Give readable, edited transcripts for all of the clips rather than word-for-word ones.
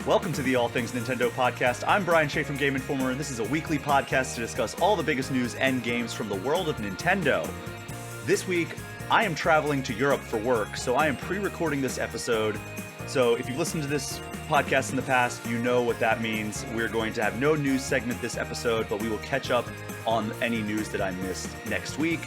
Welcome to the All Things Nintendo podcast. I'm Brian Shea from Game Informer, and this is a weekly podcast to discuss all the biggest news and games from the world of Nintendo. This week, I am traveling to Europe for work, so I am pre-recording this episode. So if you've listened to this podcast in the past, you know what that means. We're going to have no news segment this episode, but we will catch up on any news that I missed next week.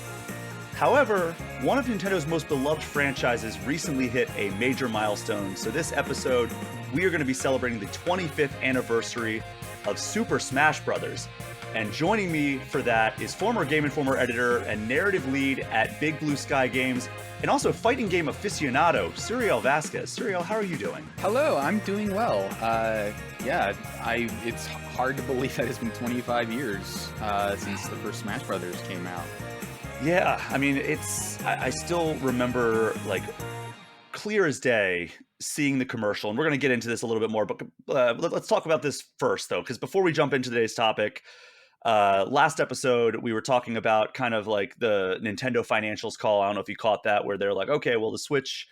However, one of Nintendo's most beloved franchises recently hit a major milestone, so this episode, we are going to be celebrating the 25th anniversary of Super Smash Bros. And joining me for that is former Game Informer editor and narrative lead at Big Blue Sky Games, and also fighting game aficionado, Suriel Vasquez. Suriel, how are you doing? Hello, I'm doing well. It's hard to believe that it's been 25 years since the first Smash Brothers came out. Yeah, I mean, I still remember, like, clear as day, seeing the commercial, and we're going to get into this a little bit more, but let's talk about this first, though, because before we jump into today's topic, last episode, we were talking about kind of like the Nintendo financials call. I don't know if you caught that, where they're like, okay, well, the Switch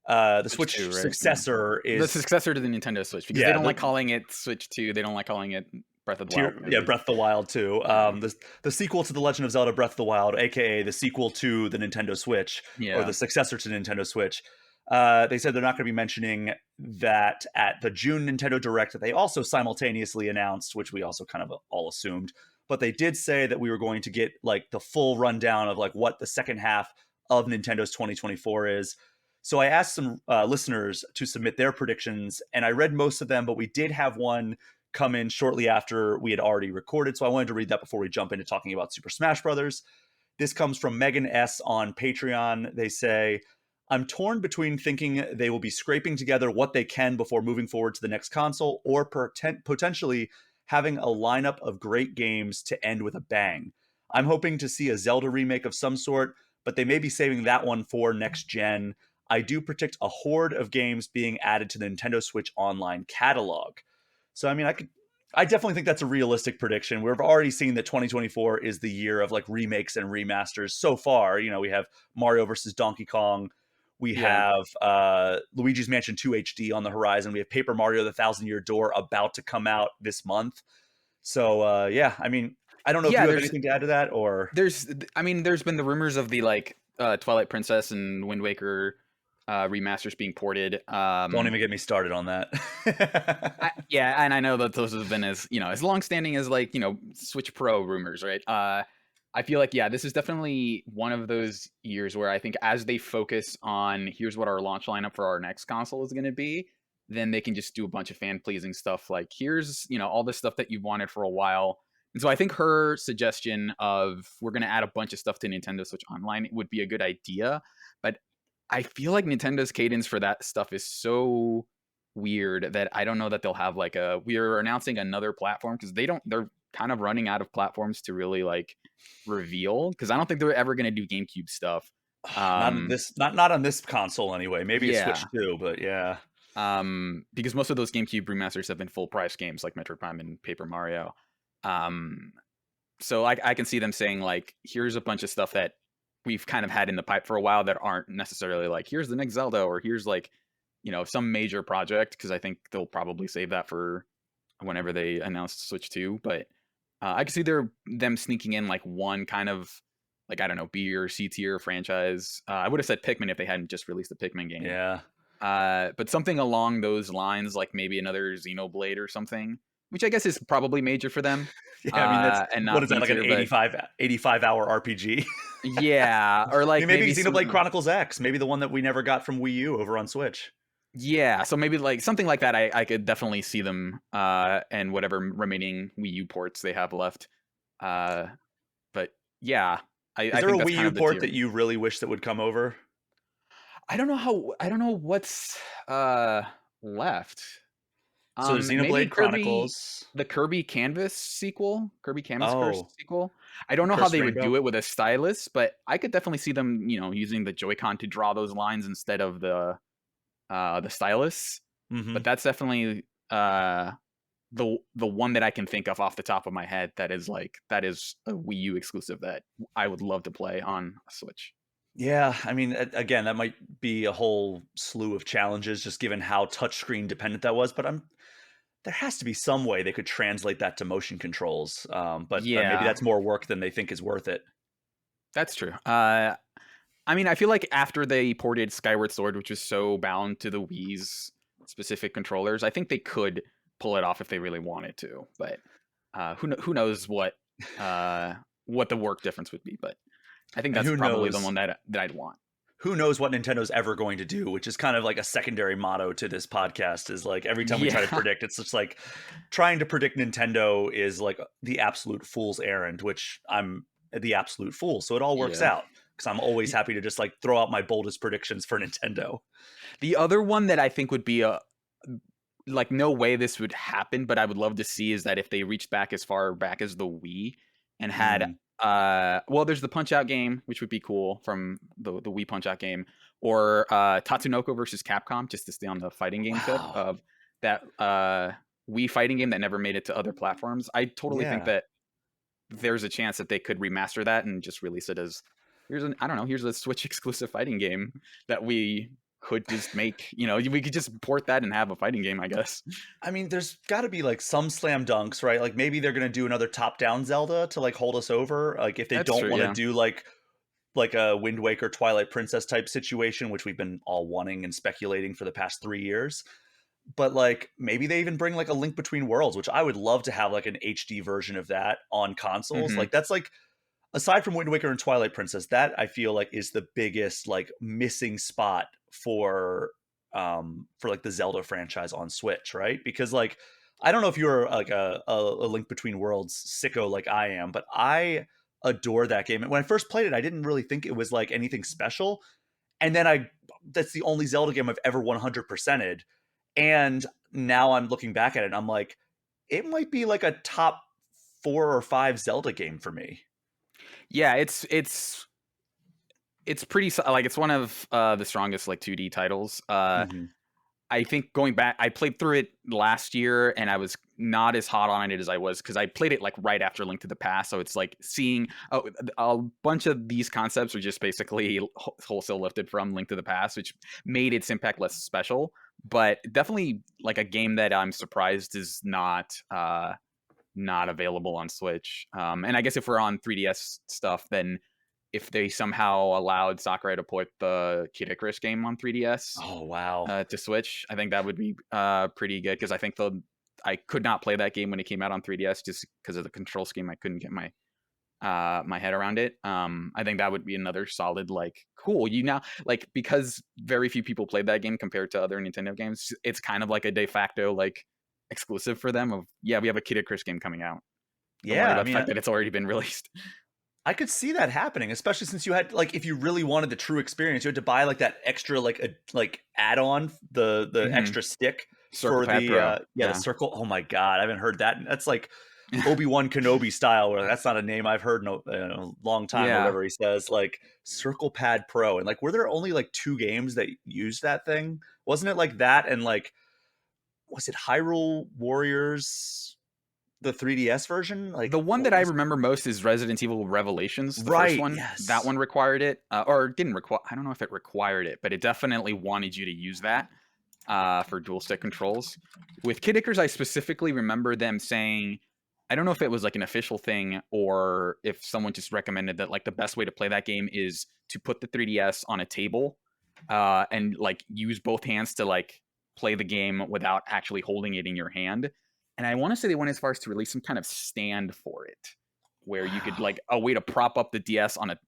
2, right? successor is... The successor to the Nintendo Switch, because they don't like calling it Switch 2, they don't like calling it Breath of the Wild. Yeah, Breath of the Wild 2. The sequel to The Legend of Zelda Breath of the Wild, aka the sequel to the Nintendo Switch, or the successor to Nintendo Switch. They said they're not going to be mentioning that at the June Nintendo Direct that they also simultaneously announced, which we also kind of all assumed. But they did say that we were going to get like the full rundown of like what the second half of Nintendo's 2024 is. So I asked some listeners to submit their predictions, and I read most of them, but we did have one come in shortly after we had already recorded. So I wanted to read that before we jump into talking about Super Smash Brothers. This comes from Megan S. on Patreon. They say, I'm torn between thinking they will be scraping together what they can before moving forward to the next console, or potentially having a lineup of great games to end with a bang. I'm hoping to see a Zelda remake of some sort, but they may be saving that one for next gen. I do predict a horde of games being added to the Nintendo Switch Online catalog. So, I mean, I definitely think that's a realistic prediction. We've already seen that 2024 is the year of like remakes and remasters so far. You know, we have Mario versus Donkey Kong. We have Luigi's Mansion 2 HD on the horizon. We have Paper Mario: The Thousand-Year Door about to come out this month. So, I mean, I don't know if you have anything to add to that, or... There's been the rumors of the like Twilight Princess and Wind Waker remasters being ported. Don't even get me started on that. And I know that those have been as long-standing as like, Switch Pro rumors, right? I feel like, this is definitely one of those years where I think as they focus on here's what our launch lineup for our next console is going to be, then they can just do a bunch of fan-pleasing stuff like here's, all this stuff that you've wanted for a while. And so I think her suggestion of we're going to add a bunch of stuff to Nintendo Switch Online would be a good idea. But I feel like Nintendo's cadence for that stuff is so weird that I don't know that they'll have like we're announcing another platform, because they're kind of running out of platforms to really like reveal, because I don't think they're ever going to do GameCube stuff. Not on this console anyway. Maybe it's Switch 2, but yeah. Because most of those GameCube remasters have been full price games like Metroid Prime and Paper Mario. So I can see them saying like, here's a bunch of stuff that we've kind of had in the pipe for a while that aren't necessarily like, here's the next Zelda, or here's like, some major project, because I think they'll probably save that for whenever they announce Switch 2. But I can see them sneaking in like one kind of like, I don't know, B or C tier franchise. I would have said Pikmin if they hadn't just released the Pikmin game. Yeah. But something along those lines, like maybe another Xenoblade or something, which I guess is probably major for them. Yeah, I mean, that's what is that, like an 85 hour RPG? Yeah, or like maybe Xenoblade Chronicles X, maybe the one that we never got from Wii U over on Switch. Yeah, so maybe like something like that. I could definitely see them and whatever remaining Wii U ports they have left. But yeah, is there a Wii U port that you really wish that would come over? I don't know what's left. So Xenoblade Chronicles, the Kirby Canvas sequel, Curse sequel. I don't know how they would do it with a stylus, but I could definitely see them, using the Joy-Con to draw those lines instead of the stylus. Mm-hmm. But that's definitely the one that I can think of off the top of my head that is a Wii U exclusive that I would love to play on a Switch. Yeah, I mean, again, that might be a whole slew of challenges just given how touchscreen dependent that was, but there has to be some way they could translate that to motion controls, but maybe Yeah, that's more work than they think is worth it. that's true. I mean, I feel like after they ported Skyward Sword, which was so bound to the Wii's specific controllers, I think they could pull it off if they really wanted to. But who knows what the work difference would be? But I think And that's probably the one that I'd want. who knows what Nintendo's ever going to do, which is kind of like a secondary motto to this podcast, is like every time we try to Yeah, predict, it's just like trying to predict Nintendo is like the absolute fool's errand, which I'm the absolute fool. So it all works yeah. out because I'm always happy to just like throw out my boldest predictions for Nintendo. The other one that I think would be a like no way this would happen, but I would love to see is that if they reached back as far back as the Wii and had Mm. well, there's the Punch Out game, which would be cool from the Wii Punch Out game, or Tatsunoko versus Capcom, just to stay on the fighting game tip Wow. of that Wii fighting game that never made it to other platforms. I totally think Yeah. that there's a chance that they could remaster that and just release it as I don't know, here's a Switch exclusive fighting game that we could just make, we could just port that and have a fighting game, I guess. I mean, there's got to be like some slam dunks, right? Like maybe they're gonna do another top-down Zelda to like hold us over. Like if they That's don't true, want to yeah. do like a Wind Waker, Twilight Princess type situation, which we've been all wanting and speculating for the past 3 years. But like maybe they even bring like a Link Between Worlds, which I would love to have like an HD version of that on consoles. Hmm. Like that's like aside from Wind Waker and Twilight Princess, that I feel like is the biggest like missing spot for like the Zelda franchise on Switch, right? Because like I don't know if you're like a Link Between Worlds sicko like I am, but I adore that game. And when I first played it, I didn't really think it was like anything special. And then I that's the only Zelda game I've ever 100%ed. And now I'm looking back at it and I'm like, it might be like a top 4 or 5 Zelda game for me. Yeah, it's pretty like it's one of the strongest like 2D titles. Hmm. I think going back, I played through it last year and I was not as hot on it as I was because I played it like right after Link to the Past. So it's like seeing a bunch of these concepts are just basically wholesale lifted from Link to the Past, which made its impact less special. But definitely like a game that I'm surprised is not available on Switch. And I guess if we're on 3DS stuff, then if they somehow allowed Sakurai to put the Kid Icarus game on 3DS Oh wow. to Switch, I think that would be pretty good because I think I could not play that game when it came out on 3DS just because of the control scheme. I couldn't get my head around it. I think that would be another solid like cool. You now like because very few people played that game compared to other Nintendo games. It's kind of like a de facto like exclusive for them. Of yeah, we have a Kid Icarus game coming out. Don't worry Yeah, I about the mean, fact that it's already been released. I could see that happening, especially since you had like if you really wanted the true experience, you had to buy like that extra like a like add-on, the Hmm. extra stick Circle for Pad the Pro. the Yeah. circle. Oh my god, I haven't heard that. That's like Obi-Wan Kenobi style, where that's not a name I've heard in a long time or Yeah. whatever he says. Like Circle Pad Pro, and like were there only like 2 games that used that thing? Wasn't it like that and like was it Hyrule Warriors the 3DS version? Like The one what that I was remember most is Resident Evil Revelations, the first right? one. That Yes. one required it, or didn't require. I don't know if it required it, but it definitely wanted you to use that for dual stick controls. With Kid Icarus, I specifically remember them saying, I don't know if it was like an official thing or if someone just recommended that like the best way to play that game is to put the 3DS on a table and like use both hands to like play the game without actually holding it in your hand. And I want to say they went as far as to release some kind of stand for it, where you could Wow. like a way to prop up the DS on a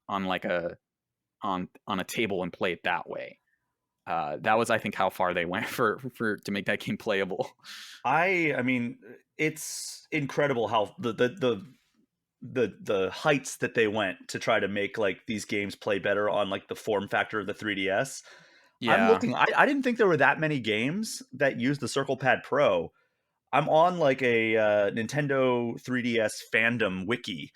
table and play it that way. That was, I think, how far they went for to make that game playable. I mean, it's incredible how the heights that they went to try to make like these games play better on like the form factor of the 3DS. I'm Yeah. looking. I didn't think there were that many games that use the Circle Pad Pro. I'm on like a Nintendo 3DS fandom wiki.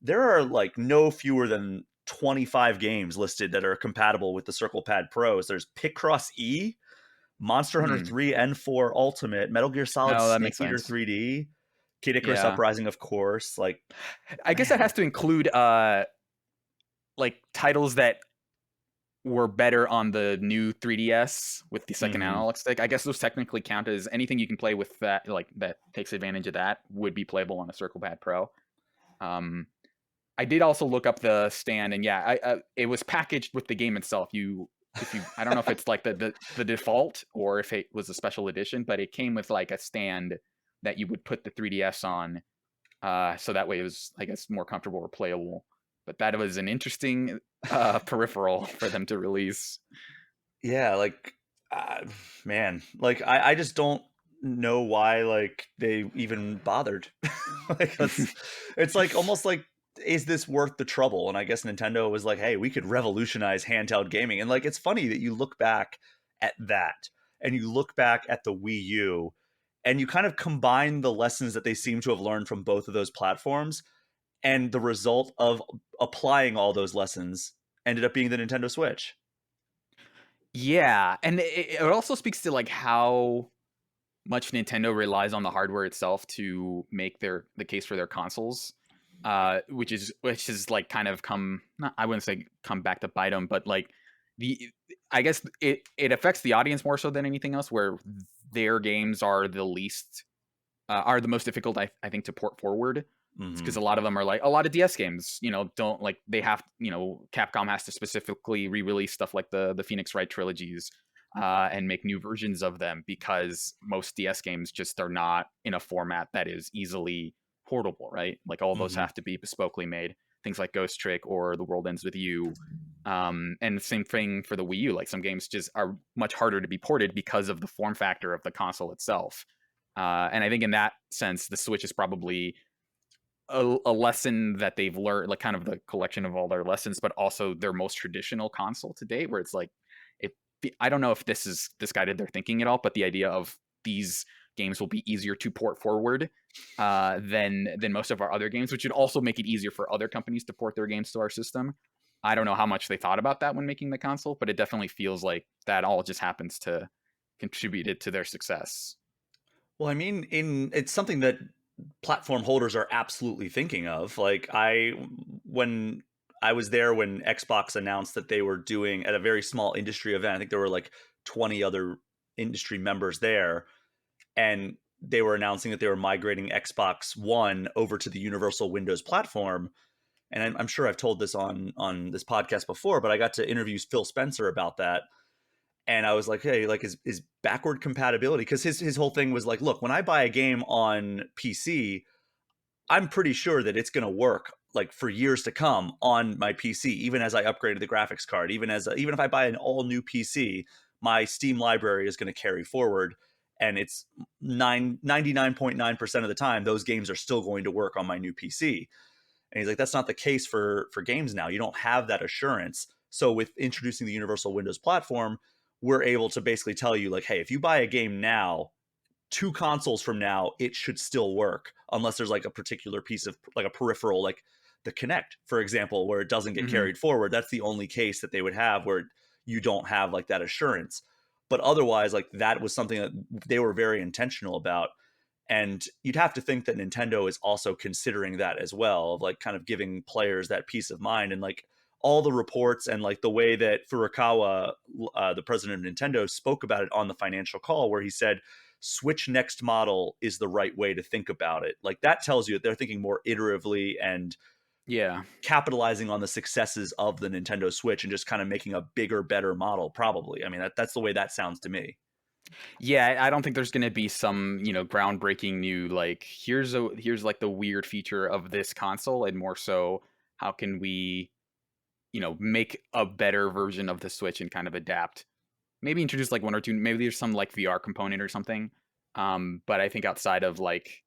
There are like no fewer than 25 games listed that are compatible with the Circle Pad Pros. There's Picross E, Monster Hunter Hmm. 3 N4 Ultimate, Metal Gear Solid No, that Snake makes Eater sense. 3D, Kid Icarus Yeah. Uprising, of course. Like, I guess that man, has to include like titles that were better on the new 3DS with the second Mm-hmm. analog stick. I guess those technically count as anything you can play with that, like that takes advantage of that, would be playable on a Circle Pad Pro. Um, I did also look up the stand, and yeah, it was packaged with the game itself. If you, I don't know if it's like the default or if it was a special edition, but it came with like a stand that you would put the 3DS on, so that way it was, I guess, more comfortable or playable. But that was an interesting peripheral for them to release. Yeah, like, uh, man, like I just don't know why like they even bothered. Like it's like almost like is this worth the trouble? And I guess Nintendo was like, hey, we could revolutionize handheld gaming. And like it's funny that you look back at that and you look back at the Wii U and you kind of combine the lessons that they seem to have learned from both of those platforms and the result of applying all those lessons ended up being the Nintendo Switch. Yeah, and it also speaks to like how much Nintendo relies on the hardware itself to make the case for their consoles, which is like kind of come, not, I wouldn't say come back to bite them, but like the I guess it affects the audience more so than anything else, where their games are the least are the most difficult, I think, to port forward. It's because Hmm. a lot of them are like a lot of DS games, don't like they have, Capcom has to specifically re-release stuff like the Phoenix Wright trilogies, and make new versions of them because most DS games just are not in a format that is easily portable, right? Like all those Hmm. have to be bespokely made. Things like Ghost Trick or The World Ends with You. And the same thing for the Wii U. Like some games just are much harder to be ported because of the form factor of the console itself. And I think in that sense, the Switch is probably a lesson that they've learned, like kind of the collection of all their lessons, but also their most traditional console to date, where it's like, if I don't know if this guided their thinking at all, but the idea of these games will be easier to port forward than most of our other games, which would also make it easier for other companies to port their games to our system. I don't know how much they thought about that when making the console, but it definitely feels like that all just happens to contributed to their success. Well, I mean, in it's something that platform holders are absolutely thinking of. Like when I was there when Xbox announced that they were doing at a very small industry event, I think there were like 20 other industry members there, and they were announcing that they were migrating Xbox One over to the Universal Windows platform. And I'm sure I've told this on this podcast before, but I got to interview Phil Spencer about that, and I was like, hey, like is backward compatibility, because his whole thing was like, look, when I buy a game on PC, I'm pretty sure that it's going to work like for years to come on my PC, even as I upgraded the graphics card, even if I buy an all new PC, my Steam library is going to carry forward, and it's 99.9% of the time those games are still going to work on my new PC. And he's like, that's not the case for games now. You don't have that assurance. So with introducing the Universal Windows platform, we're able to basically tell you like, hey, if you buy a game now, 2 consoles from now, it should still work unless there's like a particular piece of like a peripheral, like the Kinect, for example, where it doesn't get Mm-hmm. carried forward. That's the only case that they would have where you don't have like that assurance. But otherwise, like that was something that they were very intentional about. And you'd have to think that Nintendo is also considering that as well, of like kind of giving players that peace of mind. And like all the reports and like the way that Furukawa, the president of Nintendo, spoke about it on the financial call, where he said, Switch next model is the right way to think about it. Like that tells you that they're thinking more iteratively and Yeah. capitalizing on the successes of the Nintendo Switch and just kind of making a bigger, better model, probably. I mean, that's the way that sounds to me. Yeah, I don't think there's gonna be some, groundbreaking new like here's like the weird feature of this console, and more so how can we, make a better version of the Switch and kind of adapt. Maybe introduce like one or two, maybe there's some like VR component or something. But I think outside of like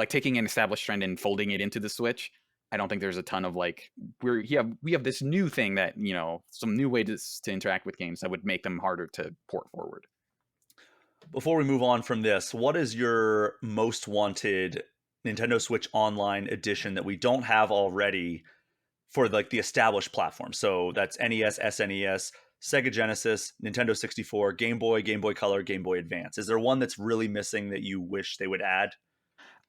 taking an established trend and folding it into the Switch, I don't think there's a ton of like we have this new thing that, some new way to interact with games that would make them harder to port forward. Before we move on from this, what is your most wanted Nintendo Switch Online edition that we don't have already for like the established platform? So that's NES, SNES, Sega Genesis, Nintendo 64, Game Boy, Game Boy Color, Game Boy Advance. Is there one that's really missing that you wish they would add?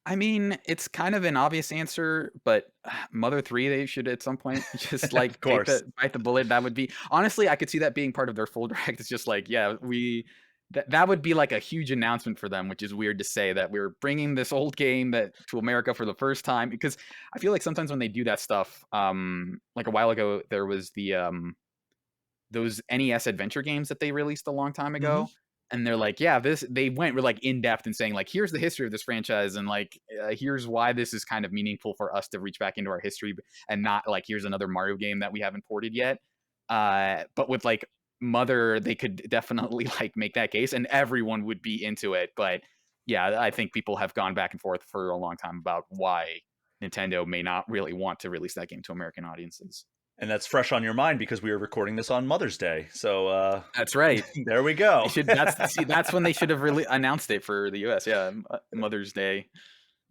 I mean, it's kind of an obvious answer, but Mother 3, they should at some point just, like, Of course. bite the bullet. That would be honestly, I could see that being part of their full direct. It's just like, yeah, that would be, like, a huge announcement for them, which is weird to say that we're bringing this old game that to America for the first time, because I feel like sometimes when they do that stuff, like a while ago, there was those NES adventure games that they released a long time Hmm. ago. And they're like, yeah, this they went like in depth and saying like, here's the history of this franchise, and like, here's why this is kind of meaningful for us to reach back into our history, and not like here's another Mario game that we haven't ported yet. But with like Mother, they could definitely like make that case, and everyone would be into it. But yeah, I think people have gone back and forth for a long time about why Nintendo may not really want to release that game to American audiences. And that's fresh on your mind because we are recording this on Mother's Day. So That's right. there we They go. should that's when they should have really announced it for the US, yeah, Mother's Day.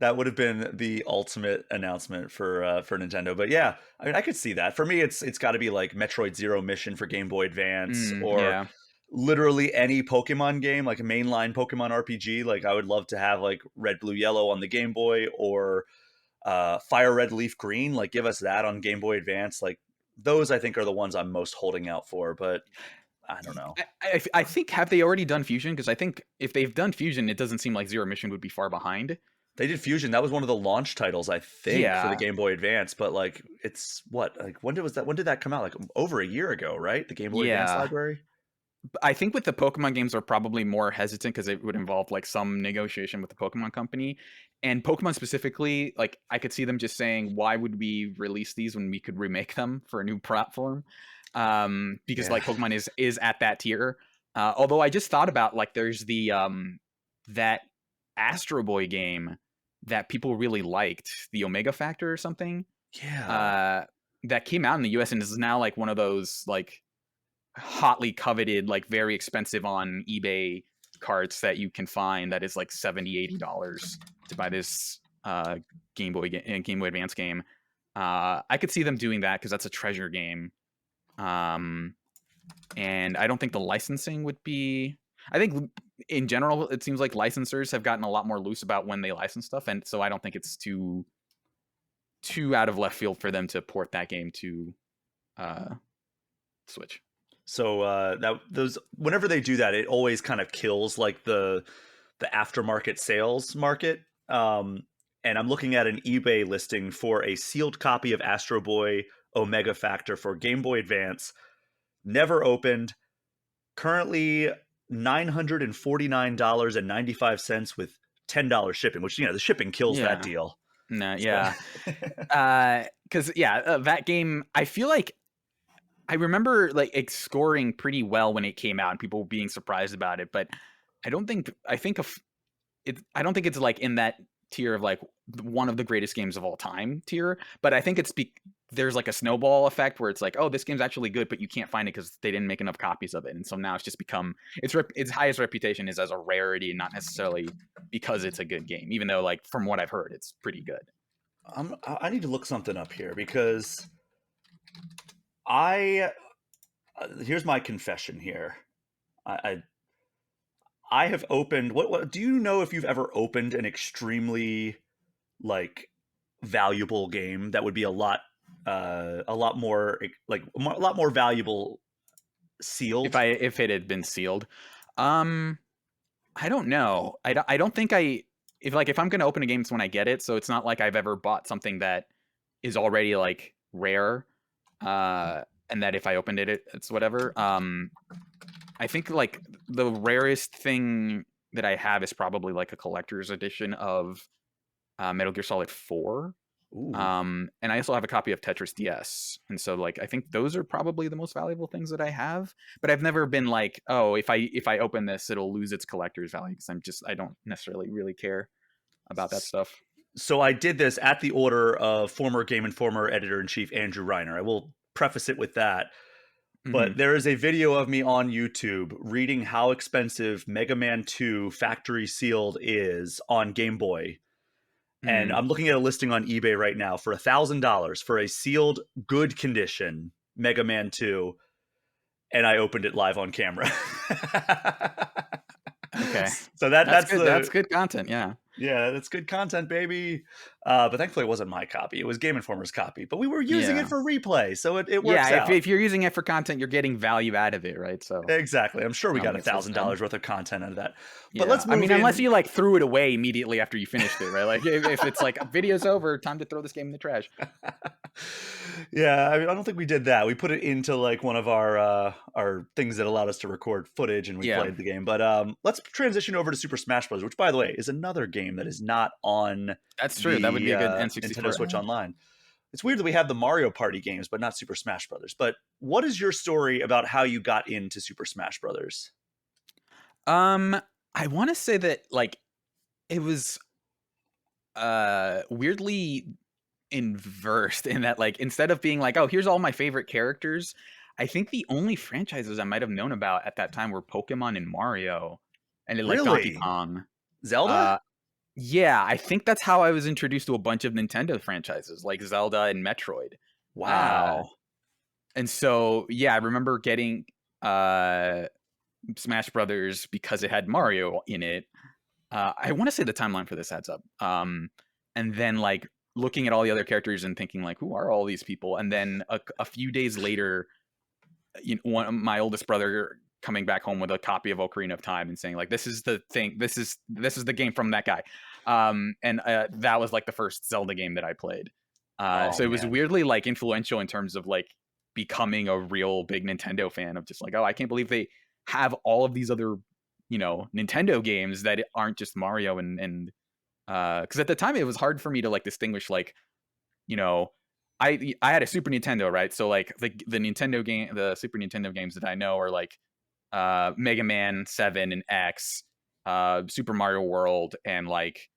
That would have been the ultimate announcement for Nintendo. But yeah, I mean, I could see that. For me, it's got to be like Metroid Zero Mission for Game Boy Advance, or Yeah. literally any Pokemon game, like a mainline Pokemon RPG. Like I would love to have like Red, Blue, Yellow on the Game Boy, or Fire Red, Leaf Green. Like give us that on Game Boy Advance. Like those, I think, are the ones I'm most holding out for. But I don't know. I think have they already done Fusion? Because I think if they've done Fusion, it doesn't seem like Zero Mission would be far behind. They did Fusion. That was one of the launch titles, I think, for the Yeah. Game Boy Advance. But like, it's what? Like, when did that come out? Like over a year ago, right? The Game Boy Advance Yeah. library. I think with the Pokemon games are probably more hesitant because it would involve like some negotiation with the Pokemon company. And Pokemon specifically, like I could see them just saying, why would we release these when we could remake them for a new platform? Because Yeah. like Pokemon is at that tier. Although I just thought about like there's the that Astro Boy game that people really liked, the Omega Factor or something. Yeah. Uh that came out in the US and is now like one of those like hotly coveted, like very expensive on eBay carts that you can find that is like $70-$80 to buy this Game Boy Advance game. I could see them doing that because that's a treasure game. Um, and I don't think the licensing would be. I think in general, it seems like licensors have gotten a lot more loose about when they license stuff, and so I don't think it's too out of left field for them to port that game to uh, Switch. So that those whenever they do that, it always kind of kills like the aftermarket sales market. And I'm looking at an eBay listing for a sealed copy of Astro Boy Omega Factor for Game Boy Advance, never opened, currently $949.95 with $10 shipping, which the shipping kills that Yeah. deal. No, So yeah. Because yeah, that game, I feel like I remember like it scoring pretty well when it came out and people being surprised about it, but I think of it. I don't think it's like in that tier of like one of the greatest games of all time tier. But I think there's like a snowball effect where it's like, oh, this game's actually good, but you can't find it because they didn't make enough copies of it, and so now it's just become its highest reputation is as a rarity, and not necessarily because it's a good game. Even though like from what I've heard, it's pretty good. I need to look something up here because I here's my confession here. I I have opened what do you know if you've ever opened an extremely like valuable game that would be a lot more a lot more valuable sealed? If it had been sealed, um, I don't know. I don't think if I'm gonna open a game, it's when I get it. So it's not like I've ever bought something that is already like rare, and that if I opened it, it's whatever. I think like the rarest thing that I have is probably like a collector's edition of Metal Gear Solid 4. Ooh. And I also have a copy of Tetris DS, and so like I think those are probably the most valuable things that I have. But I've never been like, oh, if I open this, it'll lose its collector's value because I don't necessarily really care about that stuff. So I did this at the order of former Game Informer editor in chief Andrew Reiner. I will preface it with that. Hmm. But there is a video of me on YouTube reading how expensive Mega Man 2 factory sealed is on Game Boy. And Hmm. I'm looking at a listing on eBay right now for $1,000 for a sealed, good condition Mega Man 2. And I opened it live on camera. Okay, So that's that's good. That's the good content. Yeah. Yeah, that's good content, baby. But thankfully, it wasn't my copy. It was Game Informer's copy. But we were using it Yeah. for replay, so it Yeah, works out. if you're using it for content, you're getting value out of it, right? So, Exactly. I'm sure we I don't got think it's as bad. $1,000 worth of content out of that. But Yeah. let's I move mean, unless in. you, like, threw it away immediately after you finished it, right? Like, if it's like, "Video's over, time to throw this game in the trash." Yeah, I mean, I don't think we did that. We put it into like one of our things that allowed us to record footage, and we Yeah. played the game. But let's transition over to Super Smash Bros., which, by the way, is another game that is not on That's true, that would be the a good Nintendo N64 Switch ad. Online. It's weird that we have the Mario Party games, but not Super Smash Brothers. But what is your story about how you got into Super Smash Brothers? Um, I wanna say that, like, it was, weirdly inversed in that, like, instead of being like, "Oh, here's all my favorite characters," I think the only franchises I might have known about at that time were Pokemon and Mario, and then, like, Donkey Really? Kong. Zelda? Uh, yeah, I think that's how I was introduced to a bunch of Nintendo franchises, like Zelda and Metroid. Uh, Wow. and so, yeah, I remember getting, uh, Smash Brothers because it had Mario in it. I wanna say the timeline for this adds up. And then, like, looking at all the other characters and thinking, like, "Who are all these people?" And then a few days later, one of my oldest brother coming back home with a copy of Ocarina of Time and saying, like, "This is the thing. This is the game from that guy." And that was, like, the first Zelda game that I played. Oh So it was man. weirdly, like, influential in terms of, like, becoming a real big Nintendo fan of just like, "Oh, I can't believe they have all of these other, Nintendo games that aren't just Mario." And because at the time it was hard for me to, like, distinguish, like, you know, I had a Super Nintendo, right? So, like, the Super Nintendo games that I know are, like, Mega Man 7 and X, Super Mario World, and, like,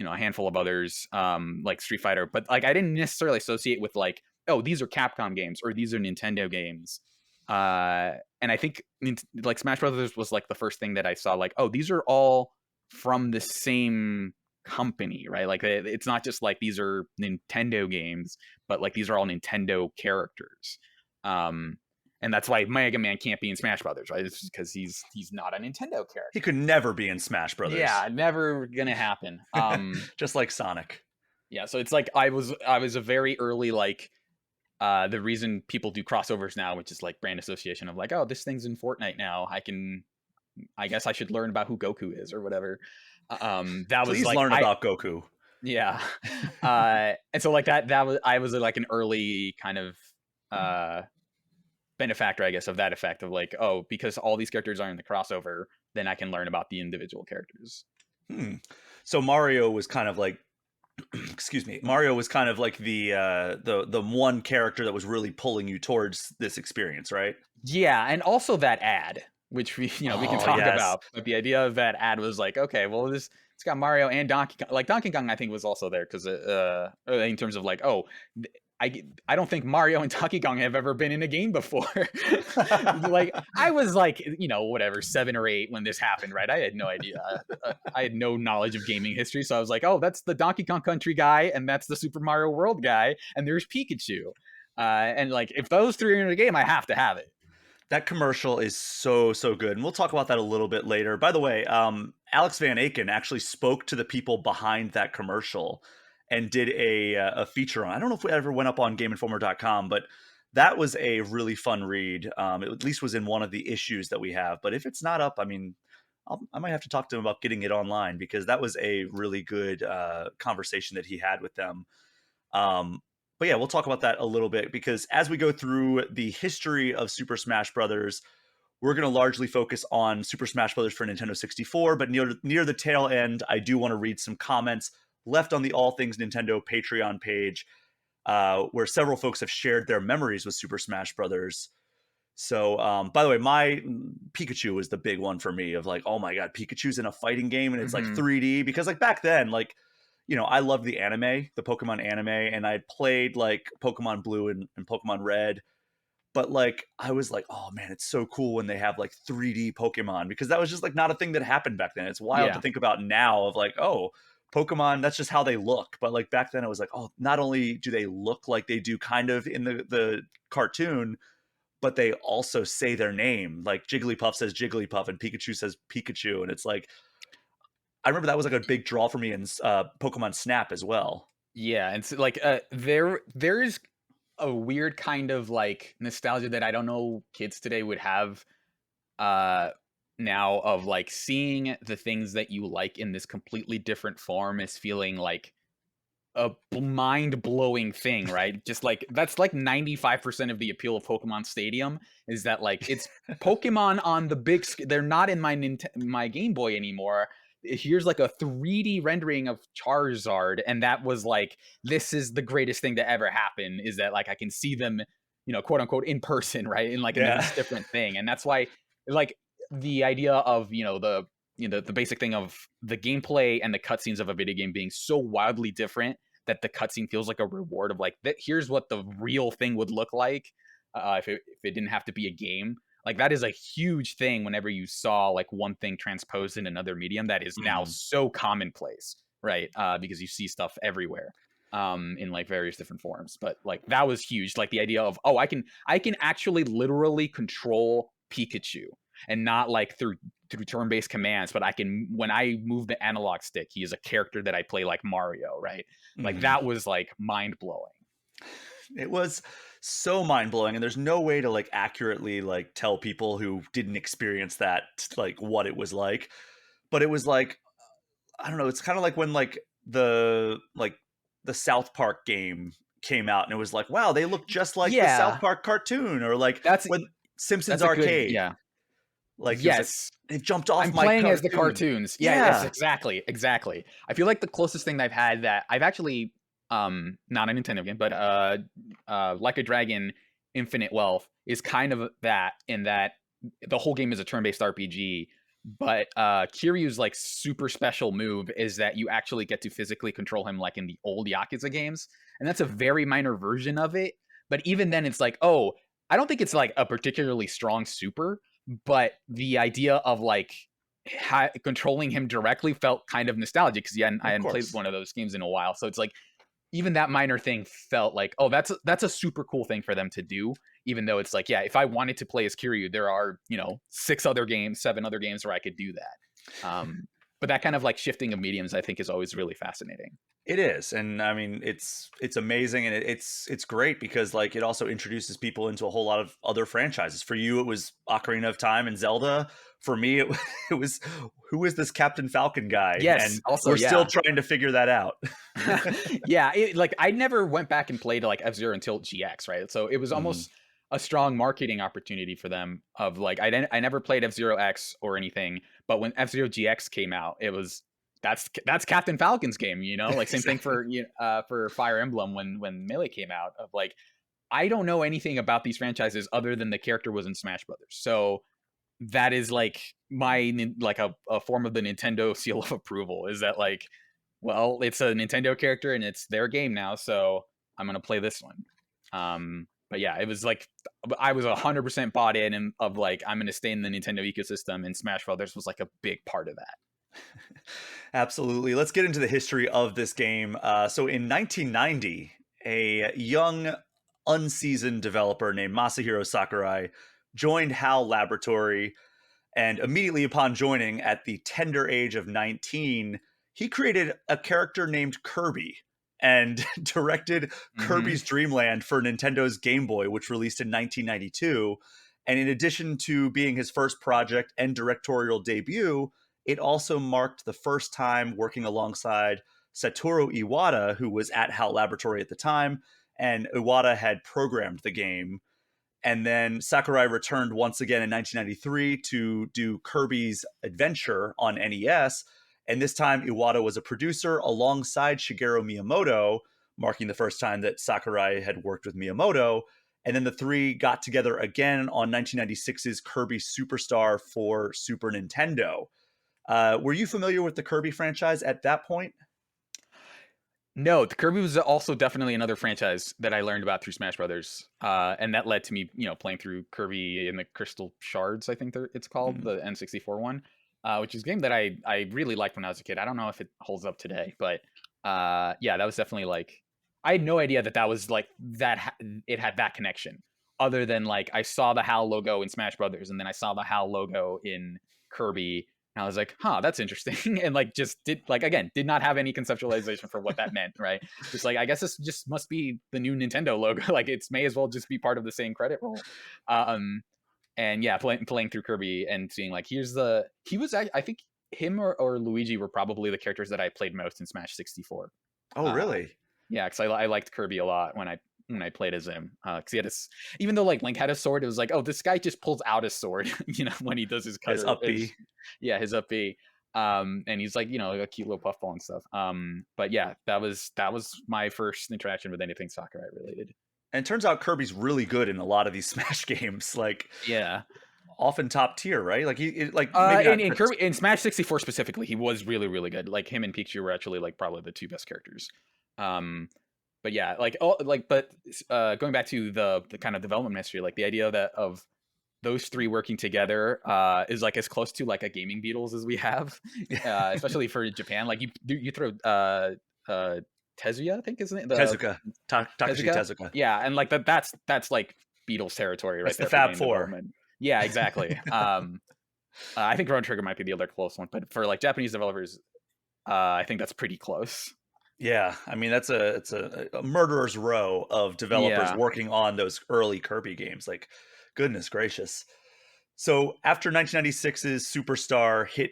a handful of others, like Street Fighter. But, like, I didn't necessarily associate with, like, "Oh, these are Capcom games," or "These are Nintendo games." And I think, like, Smash Brothers was, like, the first thing that I saw, like, "Oh, these are all from the same company," right? Like, it's not just like these are Nintendo games, but, like, these are all Nintendo characters. Um, and that's why Mega Man can't be in Smash Brothers, right? It's because he's not a Nintendo He character. could never be in Smash Brothers. Yeah, never gonna happen. Just like Sonic. Yeah, so it's like I was a very early, like, the reason people do crossovers now, which is like brand association of like, "Oh, this thing's in Fortnite now. I guess I should learn about who Goku is," or whatever. That was Please like learn about Goku. yeah. And so, like, that was I was, like, an early kind of, uh, benefactor, I guess, of that effect of like, "Oh, because all these characters are in the crossover, then I can learn about the individual characters." Hmm. So Mario was kind of like excuse me. Mario was kind of like the one character that was really pulling you towards this experience, right? Yeah, and also that ad, which we can Oh, talk yes. about, but the idea of that ad was like, okay, well, it's got Mario and Donkey Kong. Like, Donkey Kong, I think, was also there because in terms of like, oh, I don't think Mario and Donkey Kong have ever been in a game before. Like, I was like, whatever, 7 or 8 when this happened, right? I had no idea. I had no knowledge of gaming history, so I was like, oh, that's the Donkey Kong Country guy, and that's the Super Mario World guy, and there's Pikachu. And, like, if those three are in a game, I have to have it. That commercial is so, so good, and we'll talk about that a little bit later. By the way, Alex Van Aken actually spoke to the people behind that commercial and did a feature on. I don't know if it ever went up on GameInformer.com, but that was a really fun read. It at least was in one of the issues that we have. But if it's not up, I mean, I might have to talk to him about getting it online because that was a really good conversation that he had with them. Um, but yeah, we'll talk about that a little bit because as we go through the history of Super Smash Brothers, we're going to largely focus on Super Smash Brothers for Nintendo 64. But near the tail end, I do want to read some comments left on the All Things Nintendo Patreon page, where several folks have shared their memories with Super Smash Brothers. So, by the way, my Pikachu was the big one for me of like, oh my god, Pikachu's in a fighting game and it's like Mhm. 3D because like back then, like I loved the anime, the Pokemon anime, and I played like Pokemon Blue and Pokemon Red. But like, I was like, oh man, it's so cool when they have like 3D Pokemon because that was just like not a thing that happened back then. It's wild to Yeah. think about now of like, oh, Pokemon, that's just how they look. But like back then, it was like, oh, not only do they look like they do kind of in the cartoon, but they also say their name. Like Jigglypuff says Jigglypuff and Pikachu says Pikachu. And it's like, I remember that was like a big draw for me in Pokemon Snap as well. Yeah, and so, like, there's a weird kind of, like, nostalgia that I don't know kids today would have, uh, now of, like, seeing the things that you like in this completely different form is feeling like a mind-blowing thing, right? Just like that's like 95% of the appeal of Pokemon Stadium is that like it's Pokemon on the big they're not in my Game Boy anymore. Here's like a 3D rendering of Charizard and that was like this is the greatest thing to ever happen is that like I can see them, quote unquote in person, right? In like in Yeah. this different thing. And that's why like the idea of, the basic thing of the gameplay and the cutscenes of a video game being so wildly different that the cutscene feels like a reward of like that. Here's what the real thing would look like if it didn't have to be a game. Like that is a huge thing. Whenever you saw like one thing transposed in another medium, that is now Mhm. so commonplace, right? Because you see stuff everywhere in like various different forms. But like that was huge. Like the idea of I can actually literally control Pikachu and not like through turn-based commands, but I can when I move the analog stick, he is a character that I play like Mario, right? Like Mhm. that was like mind-blowing. It was so mind-blowing, and there's no way to, like, accurately, like, tell people who didn't experience that, like, what it was like, but it was like, I don't know, it's kinda like when, the South Park game came out, and it was like, "Wow, they look just like the South Yeah, Park cartoon," or, like, that's when Simpsons that's a good Arcade, yeah. like, it was like, Yes. "They've jumped off I'm my playing as the cartoon." cartoons. Yeah, yes, Yeah. exactly, exactly. I feel like the closest thing I've had that I've actually, not a Nintendo game, but, Like a Dragon Infinite Wealth is kind of that in that the whole game is a turn-based RPG, but, Kiryu's, like, super special move is that you actually get to physically control him like in the old Yakuza games, and that's a very minor version of it, but even then it's like, oh, I don't think it's, like, a particularly strong super, but the idea of like controlling him directly felt kind of nostalgic because I Of hadn't played course. one of those games in a while. So it's like even that minor thing felt like, oh, that's a super cool thing for them to do. Even though it's like, yeah, if I wanted to play as Kiryu, there are 6 other games, 7 other games where I could do that. But that kind of like shifting of mediums, I think, is always really fascinating. It is, and I mean, it's amazing, and it's great because like it also introduces people into a whole lot of other franchises. For you, it was Ocarina of Time and Zelda. For me, it was who is this Captain Falcon guy, Yes. and Also, we're still yeah. trying to figure that out. Yeah, like I never went back and played like F-Zero until GX, right? So it was Mhm. almost a strong marketing opportunity for them of like I never played F-Zero X or anything, but when F-Zero GX came out, it was that's Captain Falcon's game, Like same thing Exactly. for Fire Emblem when Melee came out of like I don't know anything about these franchises other than the character was in Smash Brothers. So that is like like a form of the Nintendo seal of approval is that like well, it's a Nintendo character and it's their game now, so I'm gonna play this one. But yeah, it was like I was 100% bought in and of like I'm gonna stay in the Nintendo ecosystem, and Smash Brothers was like a big part of that. Absolutely. Let's get into the history of this game. So in 1990, a young, unseasoned developer named Masahiro Sakurai joined HAL Laboratory. And immediately upon joining, at the tender age of 19, he created a character named Kirby and directed hmm Kirby's Dream Land for Nintendo's Game Boy, which released in 1992. And in addition to being his first project and directorial debut, it also marked the first time working alongside Satoru Iwata, who was at HAL Laboratory at the time, and Iwata had programmed the game. And then Sakurai returned once again in 1993 to do Kirby's Adventure on NES. And this time, Iwata was a producer alongside Shigeru Miyamoto, marking the first time that Sakurai had worked with Miyamoto. And then the three got together again on 1996's Kirby Superstar for Super Nintendo. Were you familiar with the Kirby franchise at that point? No, the Kirby was also definitely another franchise that I learned about through Smash Brothers, and that led to me, playing through Kirby in the Crystal Shards. I think it's called Mhm. the N64 one, which is a game that I really liked when I was a kid. I don't know if it holds up today, but yeah, that was definitely like I had no idea that that was like it had that connection. Other than like I saw the HAL logo in Smash Brothers, and then I saw the HAL logo in Kirby, And I was like, huh, that's interesting. And like, just did like, again, did not have any conceptualization for what that meant, right? Just like, I guess this just must be the new Nintendo logo. Like, it's may as well just be part of the same credit roll. Um, and yeah, playing through Kirby and seeing like, he was, I think him or Luigi were probably the characters that I played most in Smash 64. Oh, Uh, really? yeah, because I liked Kirby a lot when I played as him. Because he had this, even though like Link had a sword, it was like, oh, this guy just pulls out his sword, when he does his His cutter, up B. yeah, his up B. And he's like, like a cute little puffball and stuff. But yeah, that was my first interaction with anything Sakurai related. And it turns out Kirby's really good in a lot of these Smash games, like Yeah. often top tier, right? Like like maybe not. In Kirby in Smash 64 specifically, he was really really good. Like him and Pikachu were actually like probably the two best characters. Um, but yeah, going back to the kind of development history, like the idea that of those three working together is like as close to like a gaming Beatles as we have, especially for Japan. Like you throw Tezuya, I think isn't it the Tezuka, Takashi Tezuka? Tezuka. Yeah, and like that's like Beatles territory right That's the there for Fab game Four. development. Yeah, exactly. I think Chrono Trigger might be the other close one, but for like Japanese developers, I think that's pretty close. Yeah, I mean it's a murderer's row of developers Yeah. working on those early Kirby games. Like, goodness gracious. So after 1996's Superstar hit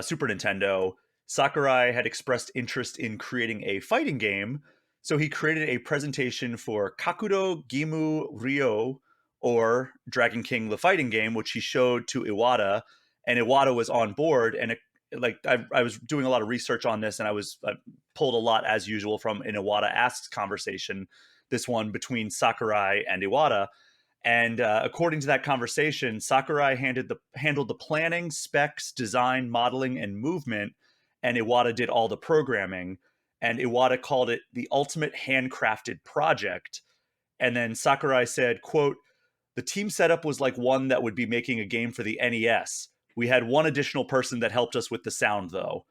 Super Nintendo, Sakurai had expressed interest in creating a fighting game. So he created a presentation for Kakudo Gimu Ryo, or Dragon King the Fighting Game, which he showed to Iwata, and Iwata was on board. And I was doing a lot of research on this, and I pulled a lot as usual from an Iwata Asks conversation, this one between Sakurai and Iwata. And according to that conversation, Sakurai handled the planning, specs, design, modeling, and movement, and Iwata did all the programming. And Iwata called it the ultimate handcrafted project. And then Sakurai said, quote, "The team setup was like one that would be making a game for the NES. We had one additional person that helped us with the sound, though."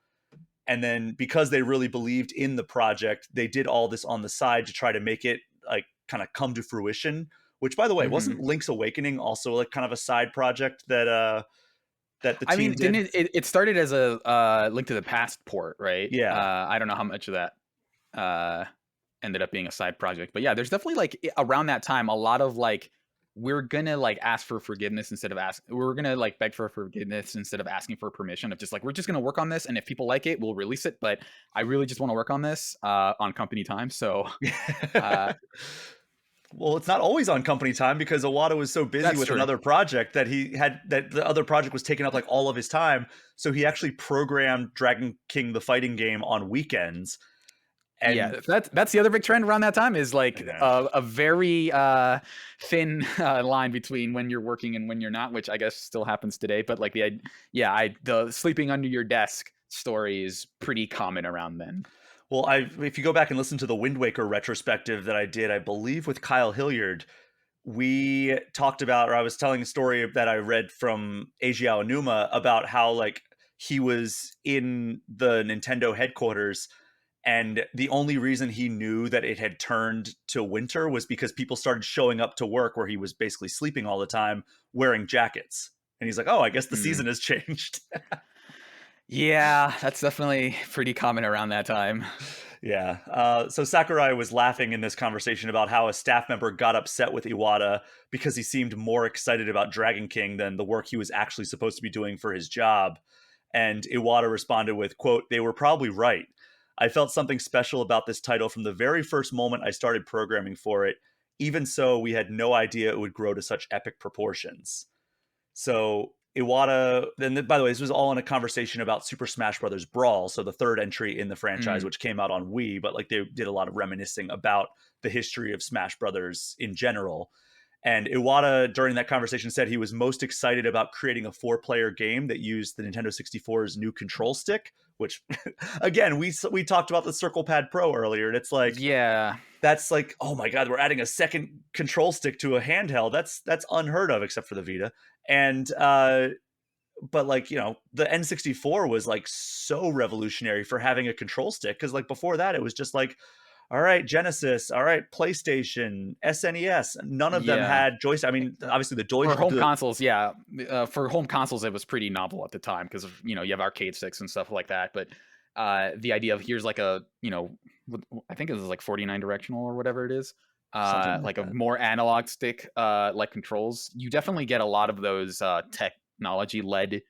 And then because they really believed in the project, they did all this on the side to try to make it like kind of come to fruition. Which, by the way, Hmm. wasn't Link's Awakening also like kind of a side project that the I team mean, didn't did? it started as a Link to the Past port, right? Yeah. I don't know how much of that uh, ended up being a side project, but yeah, there's definitely like around that time a lot of like we're gonna like ask for forgiveness instead of we're gonna like beg for forgiveness instead of asking for permission of just like we're just gonna work on this, and if people like it we'll release it, but I really just want to work on this on company time, so uh, Well, it's not always on company time because Iwata was so busy that's with true. another project that the other project was taking up like all of his time. So he actually programmed Dragon King the Fighting Game on weekends. And Yeah, that's the other big trend around that time is like yeah. a very thin line between when you're working and when you're not, which I guess still happens today. But like the sleeping under your desk story is pretty common around then. Well, if you go back and listen to the Wind Waker retrospective that I did, I believe with Kyle Hilliard, we talked about, or I was telling a story that I read from Eiji Aonuma about how like he was in the Nintendo headquarters, and the only reason he knew that it had turned to winter was because people started showing up to work where he was basically sleeping all the time wearing jackets. And he's like, "Oh, I guess the Hmm. season has changed." Yeah, that's definitely pretty common around that time. Yeah. So Sakurai was laughing in this conversation about how a staff member got upset with Iwata because he seemed more excited about Dragon King than the work he was actually supposed to be doing for his job. And Iwata responded with, quote, "They were probably right. I felt something special about this title from the very first moment I started programming for it. Even so, we had no idea it would grow to such epic proportions." So Iwata, then by the way, this was all in a conversation about Super Smash Brothers Brawl, so the third entry in the franchise, Mm. which came out on Wii, but like they did a lot of reminiscing about the history of Smash Brothers in general. And Iwata, during that conversation, said he was most excited about creating a four-player game that used the Nintendo 64's new control stick, which, again, we talked about the Circle Pad Pro earlier, and it's like, Yeah. that's like, oh my god, we're adding a second control stick to a handheld. That's unheard of, except for the Vita. And but like, the N64 was like so revolutionary for having a control stick, because like before that it was just like All right, Genesis. All right, PlayStation, SNES. None of them Yeah. had joystick. I mean, obviously the joy For home the consoles, yeah. For home consoles, it was pretty novel at the time because you know you have arcade sticks and stuff like that. But the idea of here's like a I think it was like 49 directional or whatever it is, something like like a that. more analog stick like controls. You definitely get a lot of those technology led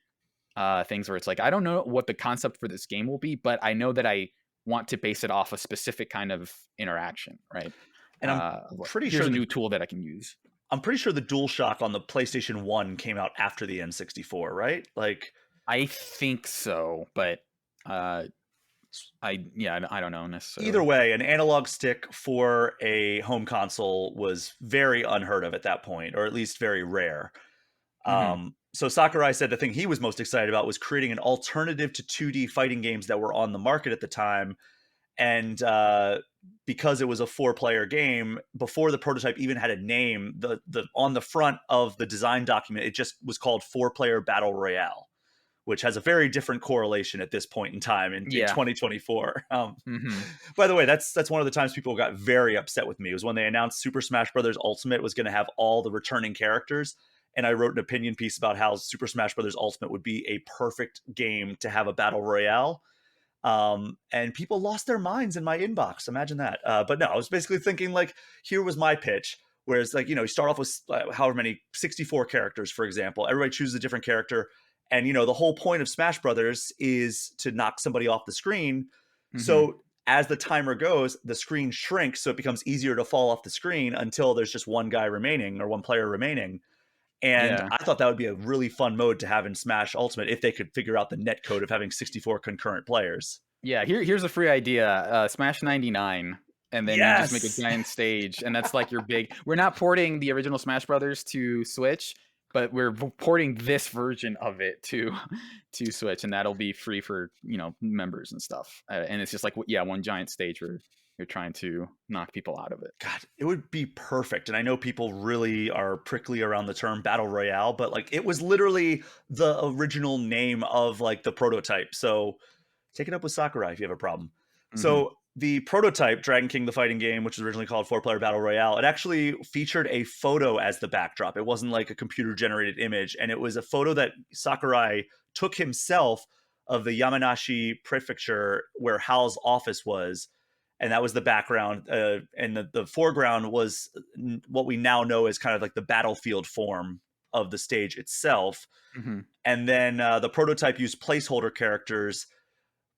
things where it's like I don't know what the concept for this game will be, but I know that I want to base it off a specific kind of interaction, right? And pretty Here's sure a the new tool that I can use. I'm pretty sure the DualShock on the PlayStation 1 came out after the N64, right? Like I think so, but uh, I don't know either necessarily. way, an analog stick for a home console was very unheard of at that point, or at least very rare. Hmm. So Sakurai said the thing he was most excited about was creating an alternative to 2D fighting games that were on the market at the time. And because it was a 4-player game, before the prototype even had a name, the on the front of the design document, it just was called 4-player battle royale, which has a very different correlation at this point in time in Yeah. 2024. Hmm. By the way, that's one of the times people got very upset with me was when they announced Super Smash Bros. Ultimate was going to have all the returning characters. And I wrote an opinion piece about how Super Smash Bros. Ultimate would be a perfect game to have a battle royale. And people lost their minds in my inbox. Imagine that. But no, I was basically thinking like, here was my pitch. Whereas, like, you start off with however many 64 characters, for example. Everybody chooses a different character, and the whole point of Smash Brothers is to knock somebody off the screen. Hmm. So as the timer goes, the screen shrinks, so it becomes easier to fall off the screen until there's just one guy remaining or one player remaining. And Yeah. I thought that would be a really fun mode to have in Smash Ultimate if they could figure out the net code of having 64 concurrent players. Yeah. Here's a free idea. Smash 99. And then you just make a Yes. giant stage, and that's like your big. We're not porting the original Smash Brothers to Switch, but we're porting this version of it to to Switch, and that'll be free for members and stuff. And it's just like one giant stage where you're trying to knock people out of it. God, it would be perfect. And I know people really are prickly around the term battle royale, but like it was literally the original name of like the prototype. So take it up with Sakurai if you have a problem. Hmm. So the prototype, Dragon King the fighting game, which was originally called 4-player battle royale, it actually featured a photo as the backdrop. It wasn't like a computer generated image, and it was a photo that Sakurai took himself of the Yamanashi prefecture where Hal's office was, and that was the background. And the foreground was what we now know as kind of like the battlefield form of the stage itself. Hmm. And then the prototype used placeholder characters,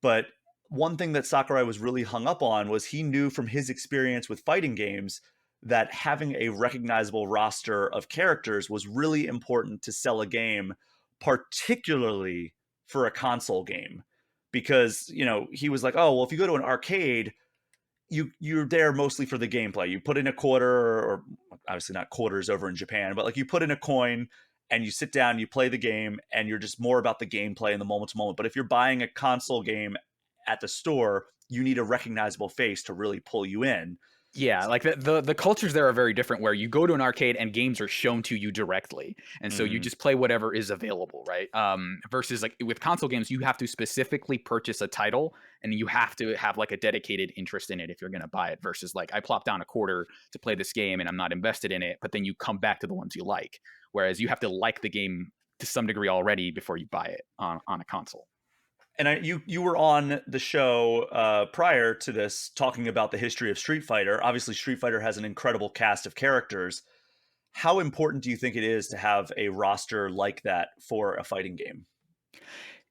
but one thing that Sakurai was really hung up on was he knew from his experience with fighting games that having a recognizable roster of characters was really important to sell a game, particularly for a console game. Because, he was like, oh, well, if you go to an arcade, you're there mostly for the gameplay. You put in a quarter, or obviously not quarters over in Japan, but like you put in a coin and you sit down, you play the game, and you're just more about the gameplay and the moment to moment. But if you're buying a console game at the store, you need a recognizable face to really pull you in. Yeah, like the cultures there are very different. Where you go to an arcade and games are shown to you directly, and so you Mm-hmm. just play whatever is available, right? Versus like with console games, you have to specifically purchase a title, and you have to have like a dedicated interest in it if you're going to buy it. Versus like I plop down a quarter to play this game and I'm not invested in it, but then you come back to the ones you like. Whereas you have to like the game to some degree already before you buy it on a console. And you were on the show prior to this talking about the history of Street Fighter. Obviously, Street Fighter has an incredible cast of characters. How important do you think it is to have a roster like that for a fighting game?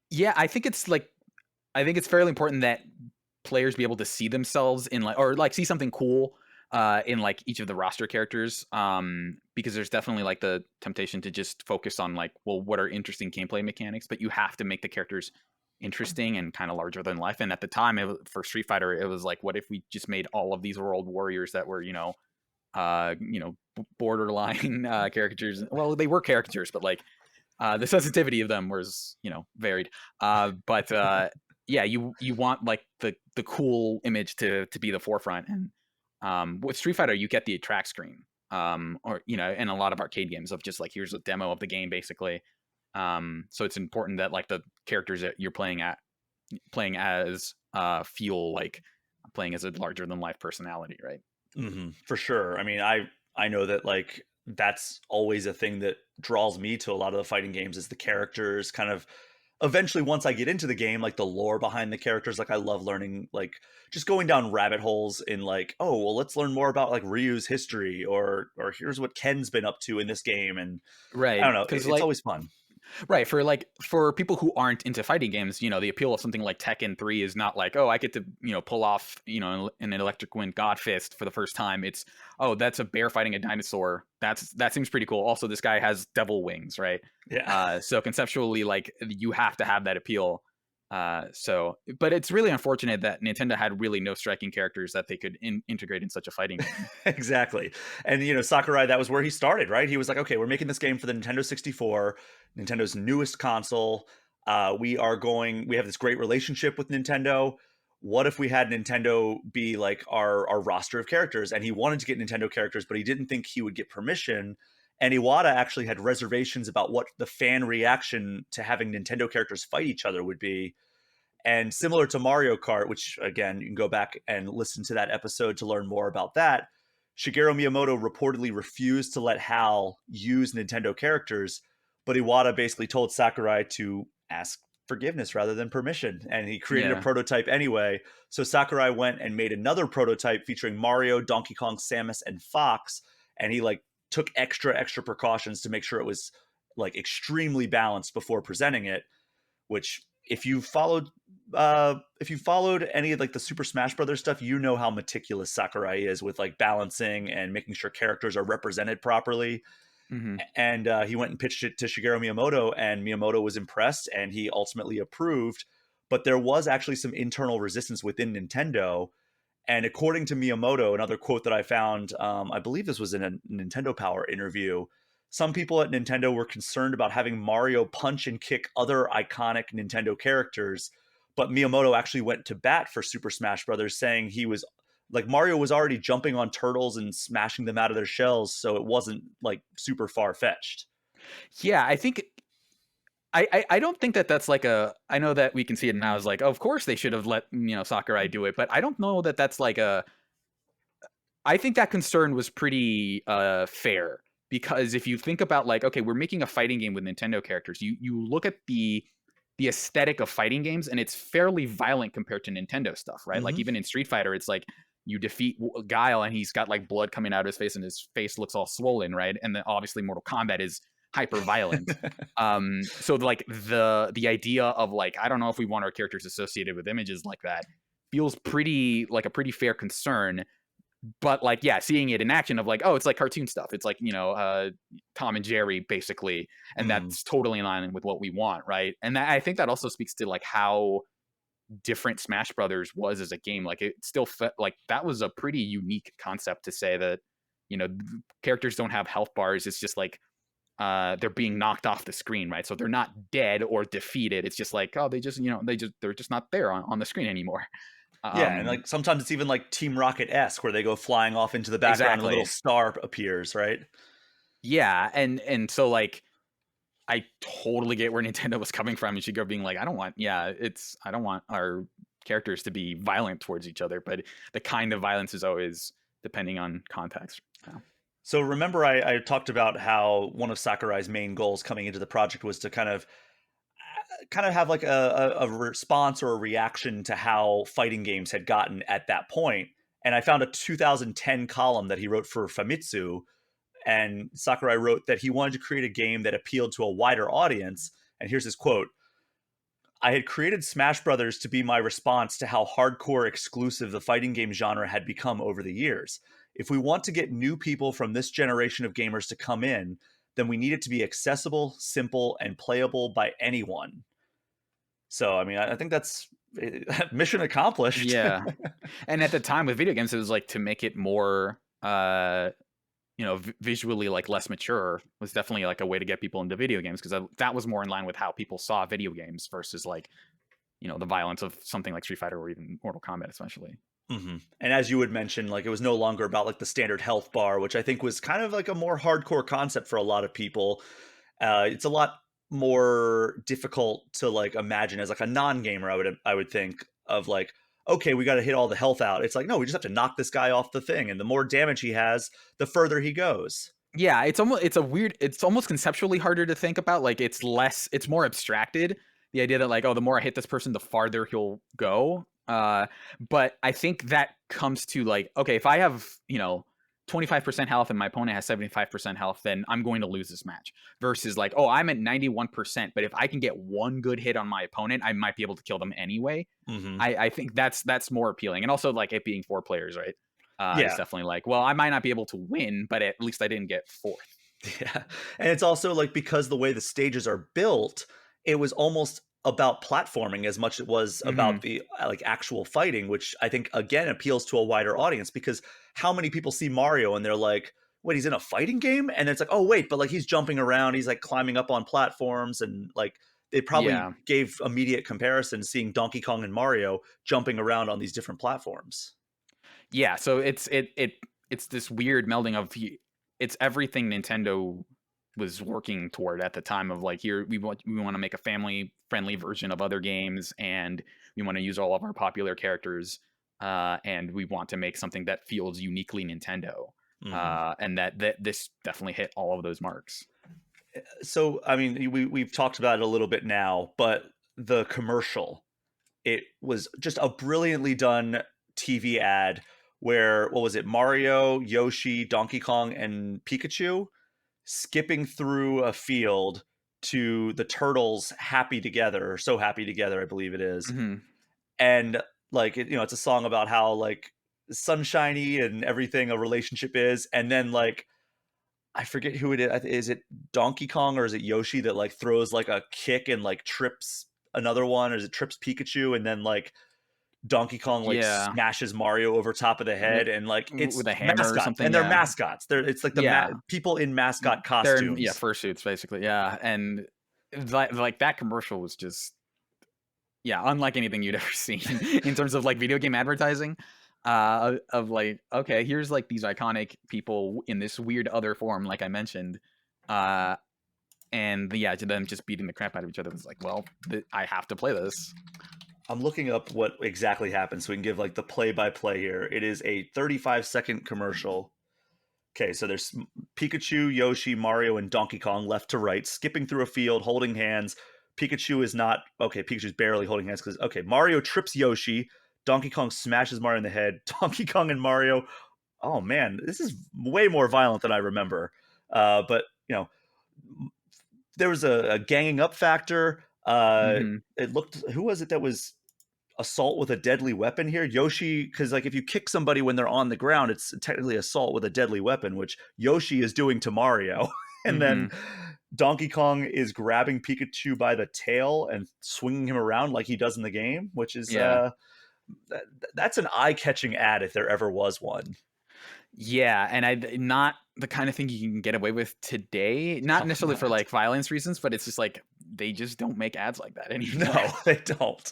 Yeah, I think it's fairly important that players be able to see themselves in like or like see something cool in like each of the roster characters because there's definitely like the temptation to just focus on like well what are interesting gameplay mechanics, but you have to make the characters interesting and kind of larger than life. And at the time for Street Fighter it was like what if we just made all of these world warriors that were borderline caricatures. Well, they were caricatures, but like the sensitivity of them was varied. But yeah, you want like the cool image to be the forefront. And with Street Fighter, you get the attract screen, or in a lot of arcade games of just like here's a demo of the game basically. So it's important that like the characters that you're playing as feel like playing as a larger than life personality, right? For sure. I mean, I know that like that's always a thing that draws me to a lot of the fighting games is the characters kind of eventually once I get into the game, like the lore behind the characters, like I love learning like just going down rabbit holes in like, oh, well, let's learn more about like Ryu's history or here's what Ken's been up to in this game. And I Right. don't know, Because it's like always fun. right, for people who aren't into fighting games, the appeal of something like Tekken 3 is not like, "Oh, I get to, pull off, an electric wind god fist for the first time." It's, "Oh, that's a bear fighting a dinosaur. That seems pretty cool. Also, this guy has devil wings," right? Yeah. So conceptually, like, you have to have that appeal. But it's really unfortunate that Nintendo had really no striking characters that they could integrate in such a fighting game. Exactly. And Sakurai, that was where he started, right? He was like, okay, we're making this game for the Nintendo 64, Nintendo's newest console. We have this great relationship with Nintendo. What if we had Nintendo be like our roster of characters? And he wanted to get Nintendo characters, but he didn't think he would get permission. And Iwata actually had reservations about what the fan reaction to having Nintendo characters fight each other would be. And similar to Mario Kart, which again, you can go back and listen to that episode to learn more about that, Shigeru Miyamoto reportedly refused to let HAL use Nintendo characters, but Iwata basically told Sakurai to ask forgiveness rather than permission. And he created a Yeah. prototype anyway. So Sakurai went and made another prototype featuring Mario, Donkey Kong, Samus, and Fox. And he like took extra precautions to make sure it was like extremely balanced before presenting it, which if you followed any of like the Super Smash Brothers stuff, you know how meticulous Sakurai is with like balancing and making sure characters are represented properly. Mhm. And he went and pitched it to Shigeru Miyamoto, and Miyamoto was impressed, and he ultimately approved. But there was actually some internal resistance within Nintendo, and according to Miyamoto, another quote that I found, I believe this was in a Nintendo Power interview. Some people at Nintendo were concerned about having Mario punch and kick other iconic Nintendo characters, but Miyamoto actually went to bat for Super Smash Brothers, saying he was like Mario was already jumping on turtles and smashing them out of their shells, so it wasn't like super far fetched. Yeah, I think I don't think that that's like a I know that we can see it now as like, of course they should have let, Sakurai do it, but I don't know that that's like a I think that concern was pretty fair because if you think about like, okay, we're making a fighting game with Nintendo characters. You look at the aesthetic of fighting games and it's fairly violent compared to Nintendo stuff, right? Like Mm-hmm. even in Street Fighter, it's like you defeat Guile and he's got like blood coming out of his face and his face looks all swollen, right? And then obviously Mortal Kombat is hyper violent. So like the idea of like I don't know if we want our characters associated with images like that feels pretty like a pretty fair concern, but like yeah, seeing it in action of like, oh, it's like cartoon stuff, it's like Tom and Jerry basically, and Mm-hmm. that's totally in line with what we want, right? And I think that also speaks to like how different Smash Brothers was as a game. Like it still felt like that was a pretty unique concept to say that characters don't have health bars. It's just like they're being knocked off the screen, right? So they're not dead or defeated. It's just like, oh, they just they're just not there on the screen anymore. Yeah, and um like sometimes it's even like Team Rocket-esque where they go flying off into the background and a little exactly. star appears, right? Yeah, and so like I totally get where Nintendo was coming from and Shigeru being like, I don't want our characters to be violent towards each other, but the kind of violence is always depending on context. Yeah. So remember, I talked about how one of Sakurai's main goals coming into the project was to kind of have like a response or a reaction to how fighting games had gotten at that point. And I found a 2010 column that he wrote for Famitsu, and Sakurai wrote that he wanted to create a game that appealed to a wider audience. And here's his quote: I had created Smash Brothers to be my response to how hardcore exclusive the fighting game genre had become over the years. If we want to get new people from this generation of gamers to come in, then we need it to be accessible, simple, and playable by anyone. So, I mean, I think that's mission accomplished. Yeah. And at the time with video games, it was like to make it more visually like less mature was definitely like a way to get people into video games because that was more in line with how people saw video games versus like the violence of something like Street Fighter or even Mortal Kombat, especially. And as you would mention, like it was no longer about like the standard health bar, which I think was kind of like a more hardcore concept for a lot of people. It's a lot more difficult to like imagine as like a non-gamer. I would think of like, okay, we got to hit all the health out. It's like, no, we just have to knock this guy off the thing. And the more damage he has, the further he goes. Yeah, it's almost conceptually harder to think about. Like it's more abstracted. The idea that like, oh, the more I hit this person, the farther he'll go. But I think that comes to like, okay, if I have, 25% health and my opponent has 75% health, then I'm going to lose this match. Versus like, oh, I'm at 91%, but if I can get one good hit on my opponent, I might be able to kill them anyway. Mm-hmm. I think that's more appealing. And also like it being 4 players, right? It's Yeah. definitely like, well, I might not be able to win, but at least I didn't get fourth. Yeah. And it's also like because the way the stages are built, it was almost about platforming as much as it was Hmm. about the like actual fighting, which I think again appeals to a wider audience because how many people see Mario and they're like, wait, he's in a fighting game? And it's like, oh wait, but like he's jumping around, he's like climbing up on platforms and like they probably Yeah, gave immediate comparison seeing Donkey Kong and Mario jumping around on these different platforms. yeah. So it's this weird melding of it's everything Nintendo was working toward at the time of like, here we want to make a family friendly version of other games, and we want to use all of our popular characters, and we want to make something that feels uniquely Nintendo. Mhm. And that this definitely hit all of those marks. So, I mean, we've talked about it a little bit now, but the commercial, it was just a brilliantly done TV ad where what was it? Mario, Yoshi, Donkey Kong, and Pikachu skipping through a field to the turtles happy together, or so happy together, I believe it is. Hmm. And like it's a song about how like sunshiny and everything a relationship is, and then like I forget who it is. Is it Donkey Kong or is it Yoshi that like throws like a kick and like trips another one, or is it trips Pikachu and then like Donkey Kong like Yeah, smashes Mario over top of the with head and like it's with a hammer or mascots something. and they're Yeah, mascots. It's like the yeah. people in mascot They're in, yeah, costumes. fursuits basically. Yeah, and like that commercial was just, yeah, unlike anything you'd ever seen in terms of like video game advertising. Of like, okay, here's like these iconic people in this weird other form, like I mentioned, uh, and yeah, to them just beating the crap out of each other was like, well, I have to play this. I'm looking up what exactly happened so we can give like the play by play here. It is a 35-second commercial. Okay, so there's Pikachu, Yoshi, Mario, and Donkey Kong left to right, skipping through a field, holding hands. Pikachu is not okay. Pikachu's barely holding hands because okay, Mario trips Yoshi. Donkey Kong smashes Mario in the head. Donkey Kong and Mario. Oh man, this is way more violent than I remember. But there was a ganging up factor. Hmm. It looked. Who was it that was assault with a deadly weapon here? Yoshi, because like if you kick somebody when they're on the ground, it's technically assault with a deadly weapon, which Yoshi is doing to Mario. And then Hmm. Donkey Kong is grabbing Pikachu by the tail and swinging him around like he does in the game, which is Yeah. that, that's an eye-catching ad if there ever was one. Yeah, and I not the kind of thing you can get away with today. Not No, necessarily for not. like violence reasons, but it's just like they just don't make ads like that anymore. No, they don't.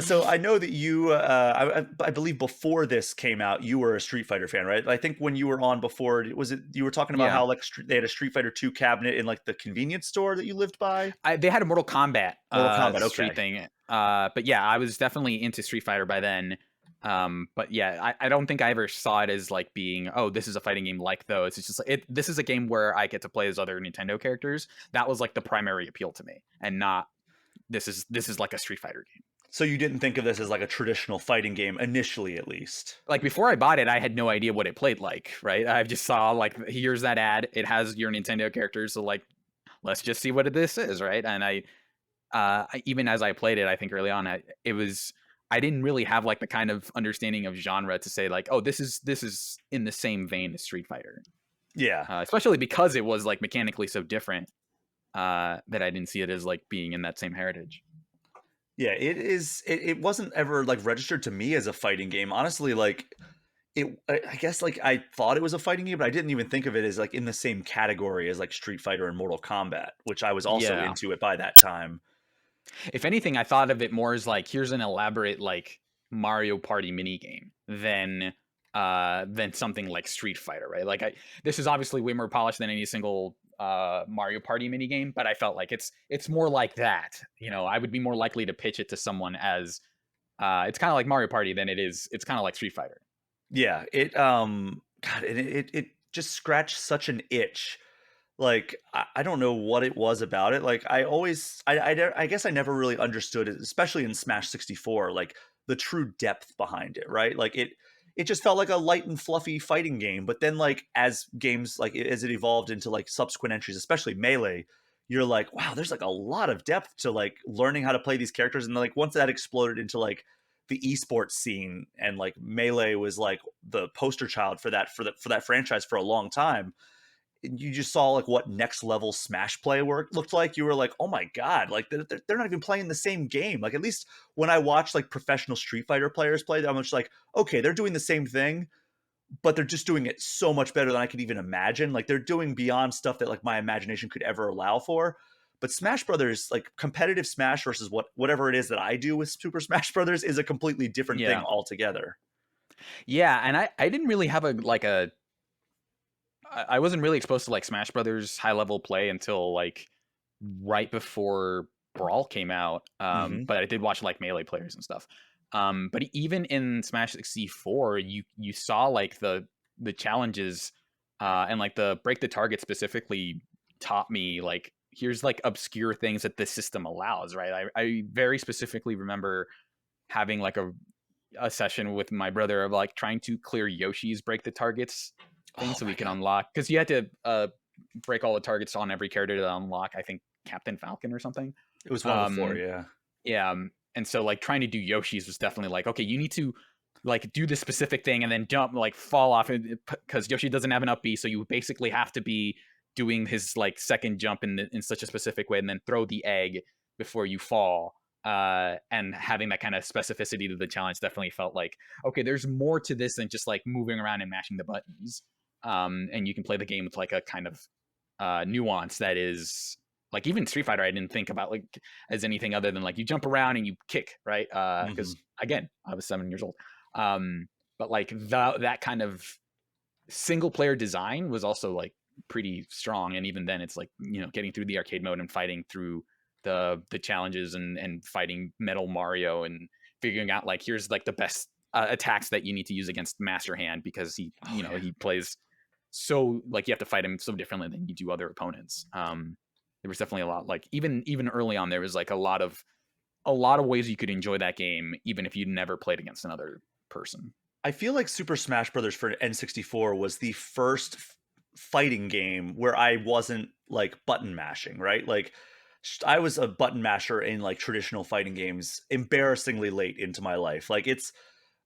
So I know that you, I believe before this came out, you were a Street Fighter fan, right? I think when you were on before, was it you were talking about Yeah. how like they had a Street Fighter 2 cabinet in like the convenience store that you lived by? They had a Mortal Kombat Mortal Kombat, street okay. thing. But yeah, I was definitely into Street Fighter by then. But yeah, I don't think I ever saw it as like being, oh, this is a fighting game like those. It's just like this is a game where I get to play as other Nintendo characters. That was like the primary appeal to me, and not this is like a Street Fighter game. So you didn't think of this as like a traditional fighting game initially, at least. Like before I bought it, I had no idea what it played like, right? I just saw like, here's that ad. It has your Nintendo characters, so like let's just see what this is, right? And even as I played it, I think early on, I didn't really have like the kind of understanding of genre to say like, oh, this is in the same vein as Street Fighter, Yeah. especially because it was like mechanically so different, that I didn't see it as like being in that same heritage. Yeah, it is. It wasn't ever like registered to me as a fighting game. Honestly, like I guess like I thought it was a fighting game, but I didn't even think of it as like in the same category as like Street Fighter and Mortal Kombat, which I was also Yeah. into it by that time. If anything, I thought of it more as like, here's an elaborate like Mario Party mini game than something like Street Fighter, right? Like this is obviously way more polished than any single Mario Party mini game, but I felt like it's more like that. I would be more likely to pitch it to someone as It's kind of like Mario Party than it's kind of like Street Fighter. Yeah, God, it just scratched such an itch. Like, I don't know what it was about it. Like, I always I guess I never really understood it, especially in Smash 64, like, the true depth behind it, right? Like, it just felt like a light and fluffy fighting game, but then, like, as games like, as it evolved into, like, subsequent entries, especially Melee, you're like, "Wow, there's, like, a lot of depth to, like, learning how to play these characters," and, like, once that exploded into, like, the esports scene and, like, Melee was, like, the poster child for that franchise for a long time, you just saw like what next level Smash play work looked like. You were like, oh my god, like they're not even playing the same game. Like at least when I watch like professional Street Fighter players play, I'm just like, okay, they're doing the same thing, but they're just doing it so much better than I could even imagine. Like they're doing beyond stuff that like my imagination could ever allow for. But Smash Brothers, like competitive Smash versus whatever it is that I do with Super Smash Brothers, is a completely different thing Yeah, altogether. yeah, and I didn't really have I wasn't really exposed to like Smash Brothers high level play until like right before Brawl came out. Hmm. But I did watch like Melee players and stuff. But even in Smash 64, you saw like the challenges, and like the break the target specifically taught me like here's like obscure things that this system allows, right? I very specifically remember having like a session with my brother of like trying to clear Yoshi's break the targets thing Oh so we my can god, unlock, because you had to break all the targets on every character to unlock, I think, Captain Falcon or something. it was one of the four, Um, yeah. yeah, and so like trying to do Yoshi's was definitely like, okay, you need to like do this specific thing and then jump, like fall off, because Yoshi doesn't have an up B, so you basically have to be doing his like second jump in such a specific way, and then throw the egg before you fall. And having that kind of specificity to the challenge definitely felt like, okay, there's more to this than just like moving around and mashing the buttons. And you can play the game with like a kind of nuance that is like, even Street Fighter I didn't think about like as anything other than like you jump around and you kick, right? Because Hmm. again, I was 7 years old. um but like that kind of single player design was also like pretty strong, and even then it's like, getting through the arcade mode and fighting through the challenges, and fighting Metal Mario and figuring out like here's like the best attacks that you need to use against Master Hand, because he Oh yeah. he plays so like you have to fight him so differently than you do other opponents. There was definitely a lot, like even early on there was like a lot of ways you could enjoy that game even if you'd never played against another person. I feel like Super Smash Brothers for N64 was the first fighting game where I wasn't like button mashing, right? Like I was a button masher in like traditional fighting games embarrassingly late into my life. Like it's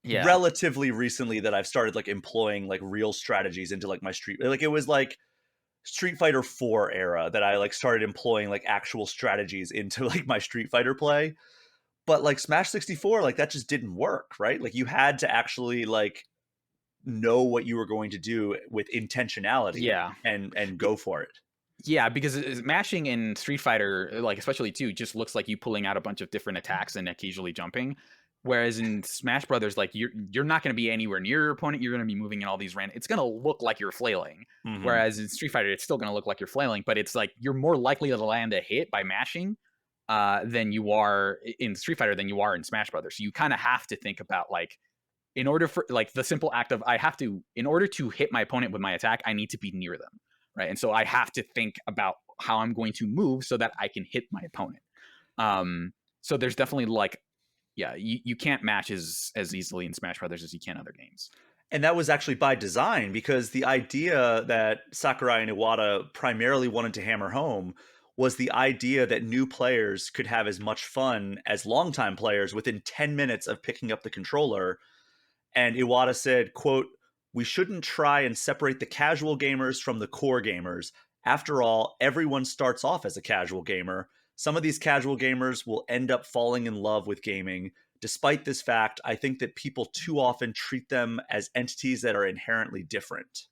Yeah. relatively recently that I've started like employing like real strategies into like my street. Like it was like Street Fighter 4 era that I like started employing like actual strategies into like my Street Fighter play. But like Smash 64, like that just didn't work, right? Like you had to actually like know what you were going to do with intentionality Yeah. and go for it. Yeah, because mashing in Street Fighter, like especially 2, just looks like you pulling out a bunch of different attacks and occasionally jumping. Whereas in Smash Brothers, like you're not going to be anywhere near your opponent. You're going to be moving in all these random. It's going to look like you're flailing. Hmm. Whereas in Street Fighter, it's still going to look like you're flailing, but it's like you're more likely to land a hit by mashing than you are in Street Fighter than you are in Smash Brothers. So you kind of have to think about like, in order for like the simple act of in order to hit my opponent with my attack, I need to be near them, right? And so I have to think about how I'm going to move so that I can hit my opponent. So there's definitely like, yeah, you can't match as easily in Smash Brothers as you can other games. And that was actually by design because the idea that Sakurai and Iwata primarily wanted to hammer home was the idea that new players could have as much fun as longtime players within 10 minutes of picking up the controller. And Iwata said, quote, "We shouldn't try and separate the casual gamers from the core gamers. After all, everyone starts off as a casual gamer. Some of these casual gamers will end up falling in love with gaming. Despite this fact, I think that people too often treat them as entities that are inherently different."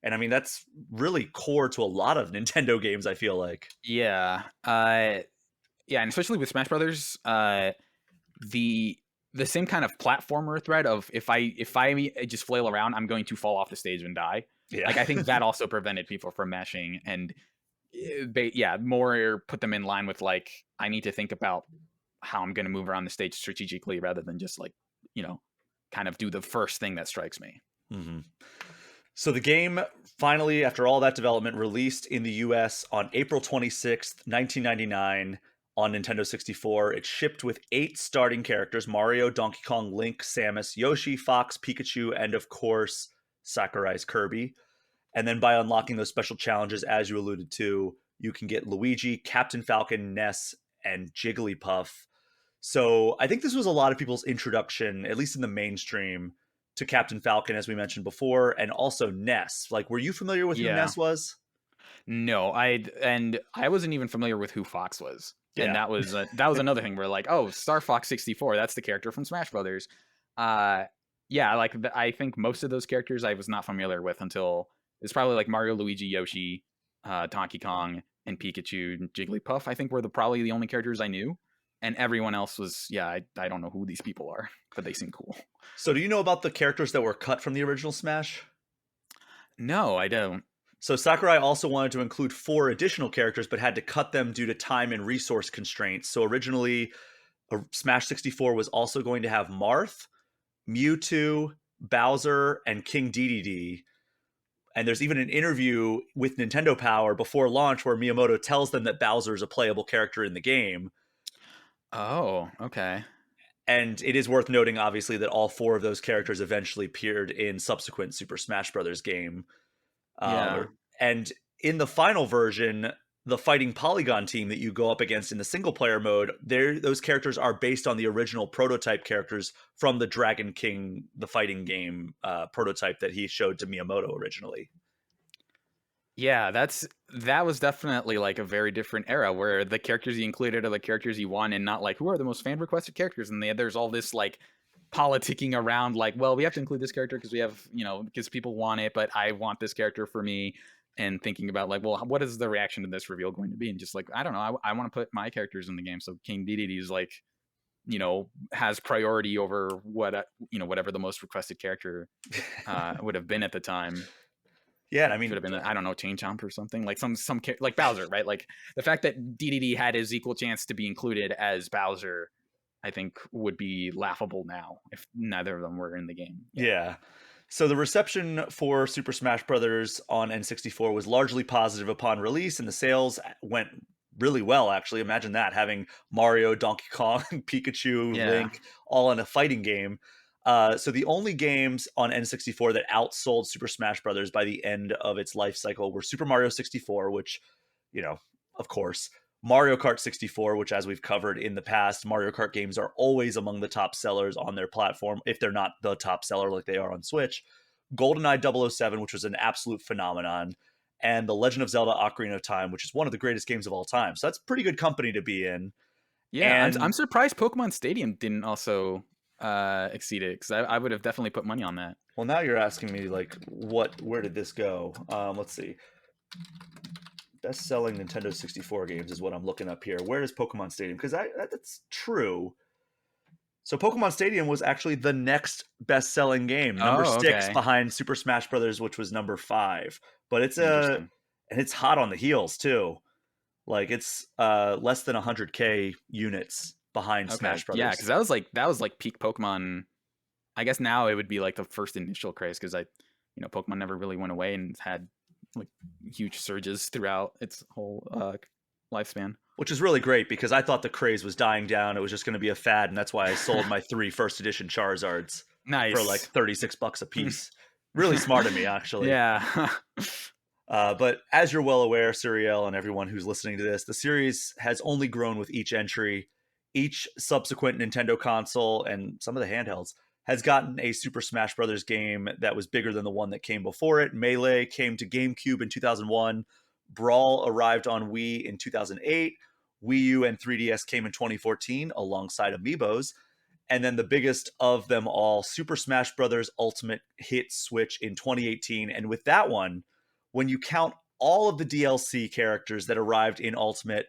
And I mean, that's really core to a lot of Nintendo games, I feel like. Yeah, yeah, and especially with Smash Brothers, the the same kind of platformer thread of if I just flail around, I'm going to fall off the stage and die. Yeah. Like I think that also prevented people from mashing, and yeah, more put them in line with like I need to think about how I'm going to move around the stage strategically rather than just like, you know, kind of do the first thing that strikes me. Mm-hmm. So the game finally, after all that development, released in the US on April 26th, 1999 on Nintendo 64. It shipped with 8 starting characters: Mario, Donkey Kong, Link, Samus, Yoshi, Fox, Pikachu, and of course, Sakurai's Kirby. And then by unlocking those special challenges, as you alluded to, you can get Luigi, Captain Falcon, Ness, and Jigglypuff. So I think this was a lot of people's introduction, at least in the mainstream, to Captain Falcon, as we mentioned before, and also Ness. Like, were you familiar with who Yeah. Ness was? No, I wasn't even familiar with who Fox was. And Yeah. that was another thing where like, oh, Star Fox 64, that's the character from Smash Brothers. Uh yeah, like I think most of those characters I was not familiar with until it's probably like Mario, Luigi, Yoshi, Donkey Kong, and Pikachu and Jigglypuff, I think were probably the only characters I knew. And everyone else was, yeah, I don't know who these people are, but they seem cool. So do you know about the characters that were cut from the original Smash? No, I don't. So Sakurai also wanted to include 4 additional characters, but had to cut them due to time and resource constraints. So originally, Smash 64 was also going to have Marth, Mewtwo, Bowser, and King Dedede. And there's even an interview with Nintendo Power before launch where Miyamoto tells them that Bowser is a playable character in the game. Oh, okay. And it is worth noting, obviously, that all 4 of those characters eventually appeared in subsequent Super Smash Brothers game. Yeah. And in the final version, the fighting Polygon team that you go up against in the single player mode, those characters are based on the original prototype characters from the Dragon King, the fighting game prototype that he showed to Miyamoto originally. Yeah, that was definitely like a very different era where the characters you included are the characters you want and not like who are the most fan requested characters. And there's all this like politicking around like, well, we have to include this character because we have, because people want it, but I want this character for me. And thinking about like, well, what is the reaction to this reveal going to be? And just like, I don't know, I want to put my characters in the game. So King Dedede is like, has priority over whatever the most requested character would have been at the time. Yeah, and I Could mean, have been, I don't know, Chain Chomp or something like like Bowser, right? Like the fact that DDD had his equal chance to be included as Bowser, I think would be laughable now if neither of them were in the game. Yeah. So the reception for Super Smash Bros. On N64 was largely positive upon release, and the sales went really well, actually. Imagine that, having Mario, Donkey Kong, Pikachu, Yeah. Link, all in a fighting game. So the only games on N64 that outsold Super Smash Bros. By the end of its life cycle were Super Mario 64, which, of course, Mario Kart 64, which, as we've covered in the past, Mario Kart games are always among the top sellers on their platform, if they're not the top seller like they are on Switch. GoldenEye 007, which was an absolute phenomenon, and The Legend of Zelda Ocarina of Time, which is one of the greatest games of all time. So that's pretty good company to be in. Yeah, I'm And surprised Pokemon Stadium didn't also exceed it because I would have definitely put money on that. well, now you're asking me, like, where did this go? Let's see. Best-selling Nintendo 64 games is what I'm looking up here. Where is Pokemon Stadium? Because that's true. So Pokemon Stadium was actually the next best-selling game, number Oh, 6 okay. behind Super Smash Brothers, which was number 5. But Interesting. and it's hot on the heels too. Like it's less than 100K units behind Okay. Smash Yeah, because Brothers. that was like peak Pokemon. I guess now it would be like the first initial craze because Pokemon never really went away and had like huge surges throughout its whole lifespan. Which is really great because I thought the craze was dying down. It was just going to be a fad, and that's why I sold my 3 first edition Charizards for like Nice. $36 a piece. Really smart of me, actually. Yeah. But as you're well aware, Suriel and everyone who's listening to this, the series has only grown with each entry. Each subsequent Nintendo console and some of the handhelds has gotten a Super Smash Brothers game that was bigger than the one that came before it. Melee came to GameCube in 2001. Brawl arrived on Wii in 2008. Wii U and 3DS came in 2014 alongside Amiibos. And then the biggest of them all, Super Smash Brothers Ultimate, hit Switch in 2018. And with that one, when you count all of the DLC characters that arrived in Ultimate,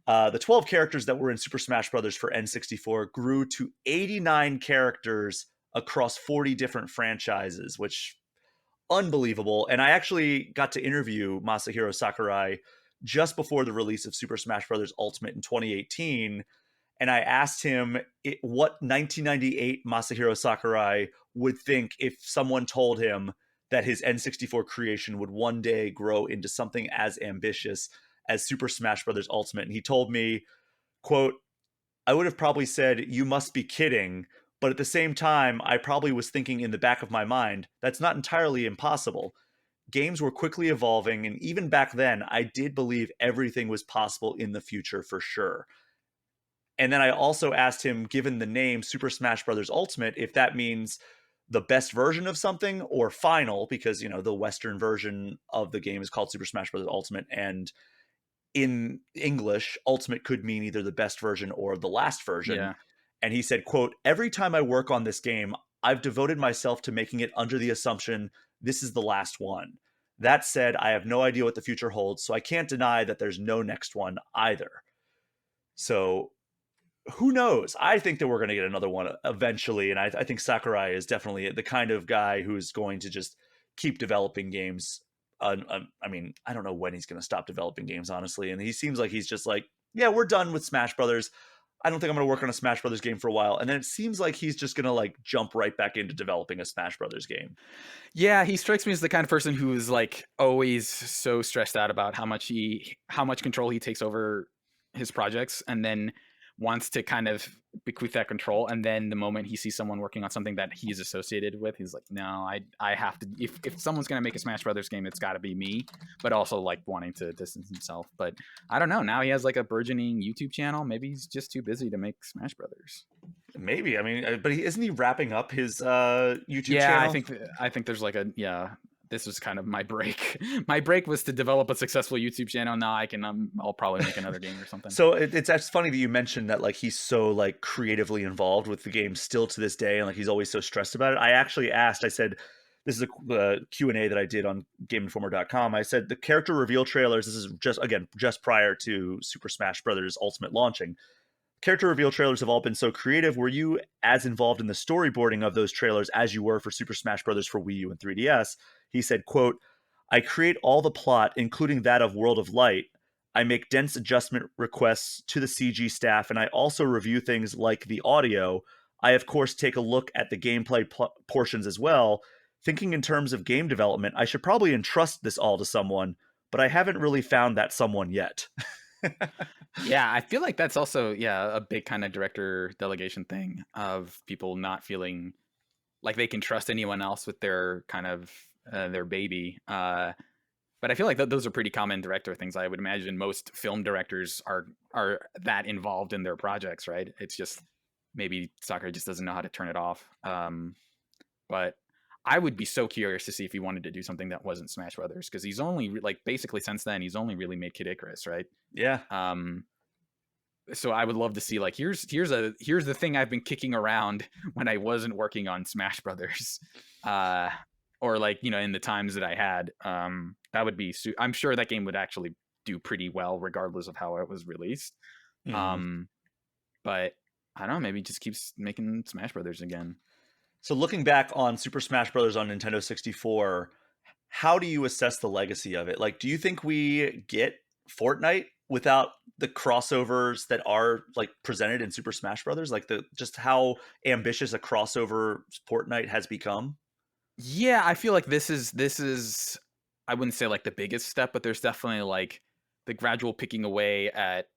the 12 characters that were in Super Smash Brothers for N64 grew to 89 characters across 40 different franchises, which unbelievable. And I actually got to interview Masahiro Sakurai just before the release of Super Smash Bros. Ultimate in 2018. and I asked him what 1998 Masahiro Sakurai would think if someone told him that his N64 creation would one day grow into something as ambitious as Super Smash Bros. Ultimate. And he told me, quote, I would have probably said, you must be kidding. But at the same time, I probably was thinking in the back of my mind, that's not entirely impossible. Games were quickly evolving, and even back then, I did believe everything was possible in the future for sure. And then I also asked him, given the name Super Smash Bros. Ultimate, if that means the best version of something or final, because the Western version of the game is called Super Smash Bros. Ultimate, and in English, Ultimate could mean either the best version or the last version. Yeah. And he said, quote, every time I work on this game, I've devoted myself to making it under the assumption this is the last one. That said, I have no idea what the future holds, so I can't deny that there's no next one either. So who knows? I think that we're going to get another one eventually, and I think Sakurai is definitely the kind of guy who's going to just keep developing games. I mean, I don't know when he's going to stop developing games, honestly. And he seems like he's just like, yeah, we're done with Smash Brothers. I don't think I'm going to work on a Smash Brothers game for a while. And then it seems like he's just going to like jump right back into developing a Smash Brothers game. Yeah, he strikes me as the kind of person who is like always so stressed out about how much control he takes over his projects, and then wants to kind of bequeath that control. And then the moment he sees someone working on something that he's associated with, he's like, no, I have to. If someone's gonna make a Smash Brothers game, it's got to be me. But also like wanting to distance himself. But I don't know. Now he has like a burgeoning YouTube channel. Maybe he's just too busy to make Smash Brothers. Maybe. I mean, but isn't he wrapping up his YouTube Yeah, channel? I think there's like a yeah. This was kind of my break. My break was to develop a successful YouTube channel. Now I can I'll probably make another game or something. So it's funny that you mentioned that like he's so like creatively involved with the game still to this day, and like he's always so stressed about it. I actually asked. I said, "This is a Q&A that I did on GameInformer.com." I said the character reveal trailers. This is just prior to Super Smash Brothers Ultimate launching. Character reveal trailers have all been so creative. Were you as involved in the storyboarding of those trailers as you were for Super Smash Brothers for Wii U and 3DS? He said, quote, I create all the plot, including that of World of Light. I make dense adjustment requests to the CG staff, and I also review things like the audio. I, of course, take a look at the gameplay portions as well. Thinking in terms of game development, I should probably entrust this all to someone, but I haven't really found that someone yet. Yeah, I feel like that's also a big kind of director delegation thing of people not feeling like they can trust anyone else with their kind of their baby. But I feel like those are pretty common director things. I would imagine most film directors are that involved in their projects, right? It's just maybe Sakura just doesn't know how to turn it off. But I would be so curious to see if he wanted to do something that wasn't Smash Brothers, because he's only like basically since then he's only really made Kid Icarus, right? Yeah. So I would love to see like here's the thing I've been kicking around when I wasn't working on Smash Brothers, or like in the times that I had. That would be I'm sure that game would actually do pretty well regardless of how it was released. Mm-hmm. But I don't know, maybe just keeps making Smash Brothers again. So looking back on Super Smash Bros. On Nintendo 64, how do you assess the legacy of it? Like, do you think we get Fortnite without the crossovers that are like presented in Super Smash Brothers? Like the just how ambitious a crossover Fortnite has become? Yeah, I feel like this is I wouldn't say like the biggest step, but there's definitely like the gradual picking away at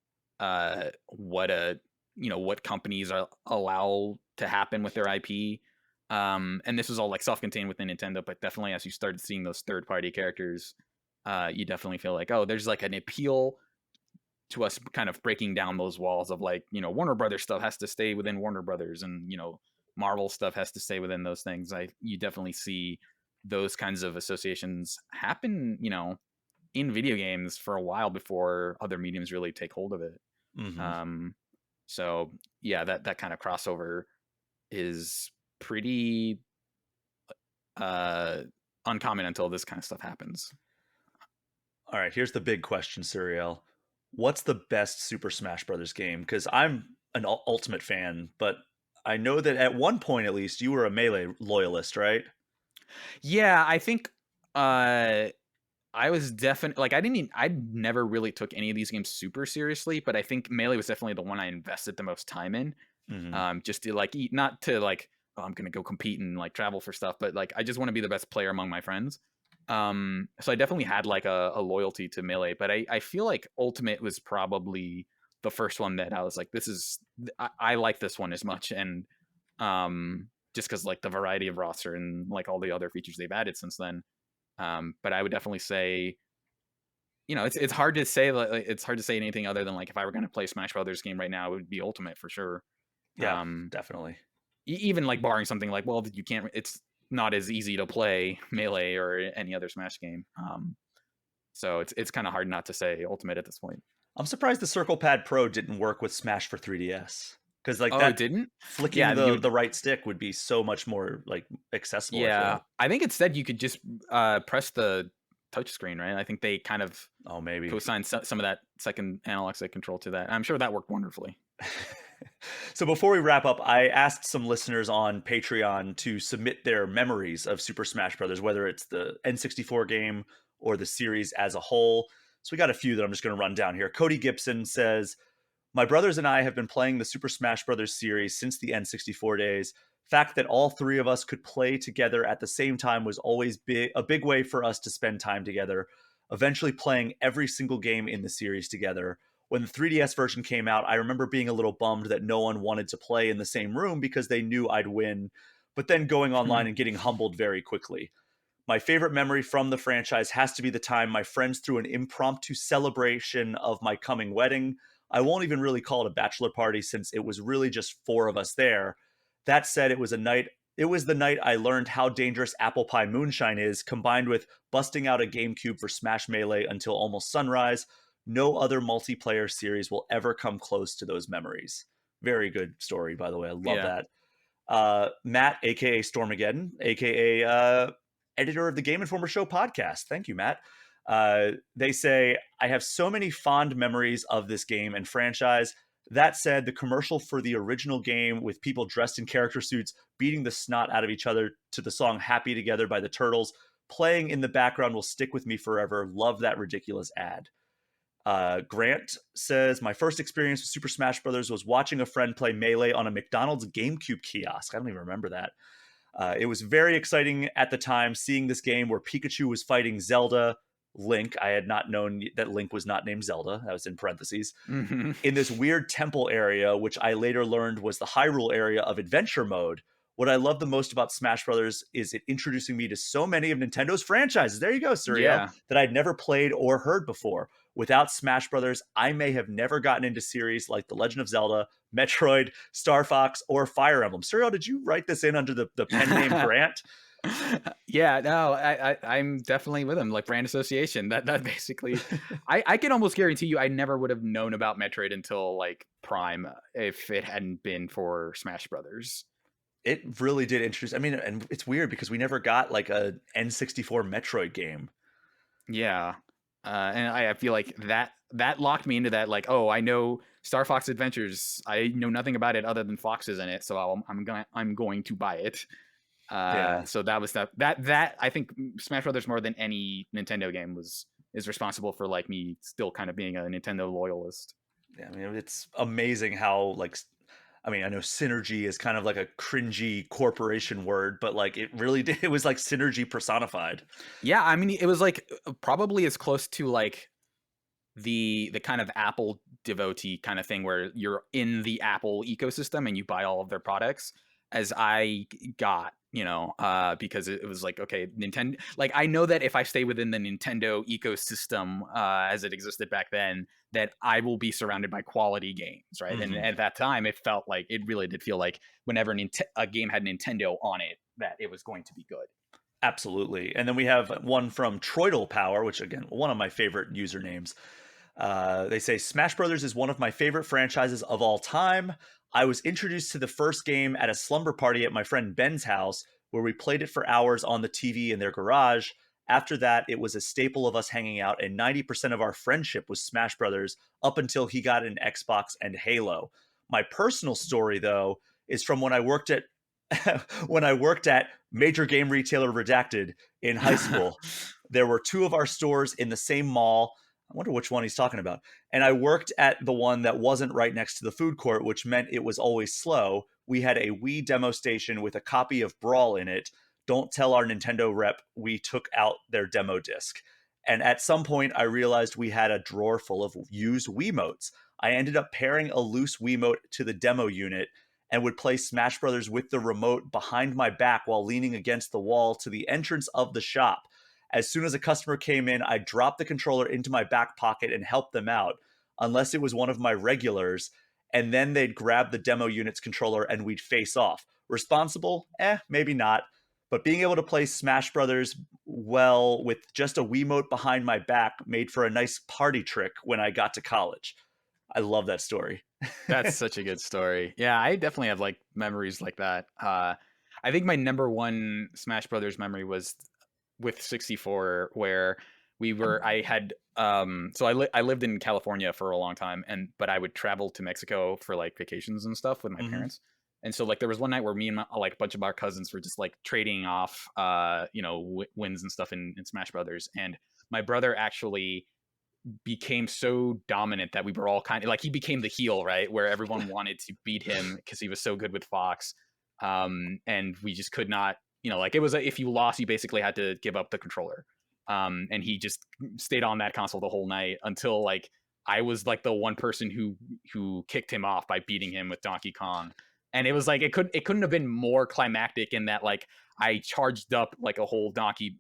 what what companies are allow to happen with their IP. And this was all like self-contained within Nintendo, but definitely as you started seeing those third-party characters, you definitely feel like, oh, there's like an appeal to us kind of breaking down those walls of like, Warner Brothers stuff has to stay within Warner Brothers, and Marvel stuff has to stay within those things. You definitely see those kinds of associations happen, in video games for a while before other mediums really take hold of it. Mm-hmm. So yeah, that kind of crossover is pretty uh uncommon until this kind of stuff happens. All right, here's the big question, Suriel. What's the best Super Smash Brothers game? Because I'm an Ultimate fan, but I know that at one point at least you were a Melee loyalist, right? Yeah, I think uh I was definitely like I never really took any of these games super seriously, but I think Melee was definitely the one I invested the most time in. Mhm. Just to like eat, not to like, oh, I'm gonna go compete and like travel for stuff, but like I just want to be the best player among my friends. So I definitely had like a loyalty to Melee, but I feel like Ultimate was probably the first one that I was like, this is I like this one as much, and just because like the variety of roster and like all the other features they've added since then. But I would definitely say, it's hard to say like it's hard to say anything other than like if I were going to play Smash Brothers game right now, it would be Ultimate for sure. Yeah, Um, definitely. even like barring something like, well, you can't. It's not as easy to play Melee or any other Smash game. So it's kind of hard not to say Ultimate at this point. I'm surprised the Circle Pad Pro didn't work with Smash for 3DS because like Oh, it that didn't. flicking Yeah, you the would. right stick would be so much more like accessible. I Yeah, feel. I think instead you could just press the touch screen, right? I think they kind of Oh, maybe. co-signed some of that second analog stick control to that. I'm sure that worked wonderfully. So before we wrap up, I asked some listeners on Patreon to submit their memories of Super Smash Brothers, whether it's the N64 game or the series as a whole. So we got a few that I'm just going to run down here. Cody Gibson says, "My brothers and I have been playing the Super Smash Brothers series since the N64 days. Fact that all three of us could play together at the same time was always a big way for us to spend time together, eventually playing every single game in the series together. When the 3DS version came out, I remember being a little bummed that no one wanted to play in the same room because they knew I'd win, but then going online and getting humbled very quickly. My favorite memory from the franchise has to be the time my friends threw an impromptu celebration of my coming wedding. I won't even really call it a bachelor party since it was really just four of us there. That said, it was the night I learned how dangerous apple pie moonshine is, combined with busting out a GameCube for Smash Melee until almost sunrise. No other multiplayer series will ever come close to those memories." Very good story, by the way. I love Yeah. that. Matt, aka Stormageddon, aka editor of the Game Informer Show podcast. Thank you, Matt. They say, "I have so many fond memories of this game and franchise. That said, the commercial for the original game with people dressed in character suits beating the snot out of each other to the song Happy Together by the Turtles playing in the background will stick with me forever. Love that ridiculous ad." Grant says, "My first experience with Super Smash Brothers was watching a friend play Melee on a McDonald's GameCube kiosk." I don't even remember that. "It was very exciting at the time seeing this game where Pikachu was fighting Zelda, Link. I had not known that Link was not named Zelda. That was in parentheses. Hmm. In this weird temple area, which I later learned was the Hyrule area of adventure mode. What I love the most about Smash Brothers is it introducing me to so many of Nintendo's franchises." There you go, Suriel, Yeah. "that I'd never played or heard before. Without Smash Brothers, I may have never gotten into series like The Legend of Zelda, Metroid, Star Fox, or Fire Emblem." Suriel, did you write this in under the pen name Grant? Yeah, no, I'm definitely with him. Like brand association. That basically, I can almost guarantee you, I never would have known about Metroid until like Prime if it hadn't been for Smash Brothers. It really did introduce. I mean, and it's weird because we never got like a N64 Metroid game. Yeah, and I feel like that locked me into that. Like, oh, I know Star Fox Adventures. I know nothing about it other than Fox is in it, so I'm going to buy it. Yeah. So that was that I think Smash Brothers more than any Nintendo game is responsible for like me still kind of being a Nintendo loyalist. Yeah, I mean, it's amazing how like I mean, I know synergy is kind of like a cringy corporation word, but like it really did. It was like synergy personified. Yeah, I mean it was like probably as close to like the kind of Apple devotee kind of thing where you're in the Apple ecosystem and you buy all of their products as I got, because it was like, okay, Nintendo, like I know that if I stay within the Nintendo ecosystem as it existed back then, that I will be surrounded by quality games, right? And Hmm. at that time, it felt like it really did feel like whenever a game had Nintendo on it, that it was going to be good. Absolutely. And then we have one from Troidal Power, which again, one of my favorite usernames. They say Smash Brothers is one of my favorite franchises of all time. I was introduced to the first game at a slumber party at my friend Ben's house, where we played it for hours on the TV in their garage. After that, it was a staple of us hanging out, and 90% of our friendship was Smash Brothers up until he got an Xbox and Halo. My personal story, though, is from when I worked at when I worked at Major Game Retailer Redacted in high school. there were 2 of our stores in the same mall. I wonder which one he's talking about. And I worked at the one that wasn't right next to the food court, which meant it was always slow. We had a Wii demo station with a copy of Brawl in it. Don't tell our Nintendo rep we took out their demo disc. And at some point, I realized we had a drawer full of used Wiimotes. I ended up pairing a loose Wiimote to the demo unit and would play Smash Brothers with the remote behind my back while leaning against the wall to the entrance of the shop. As soon as a customer came in, I dropped the controller into my back pocket and helped them out, unless it was one of my regulars, and then they'd grab the demo unit's controller and we'd face off. Responsible? Maybe not. But being able to play Smash Brothers well with just a Wiimote behind my back made for a nice party trick when I got to college. I love that story. That's such a good story. Yeah, I definitely have like memories like that. I think my number one Smash Brothers memory was with 64, where I lived in California for a long time, but I would travel to Mexico for like vacations and stuff with my parents. And so like there was one night where me and like a bunch of our cousins were just like trading off wins and stuff in Smash Brothers, and my brother actually became so dominant that we were all kind of like, he became the heel, right, where everyone wanted to beat him because he was so good with Fox, and we just could not, like it was if you lost, you basically had to give up the controller, and he just stayed on that console the whole night until like I was like the one person who kicked him off by beating him with Donkey Kong. And it was like it couldn't have been more climactic in that like I charged up like a whole Donkey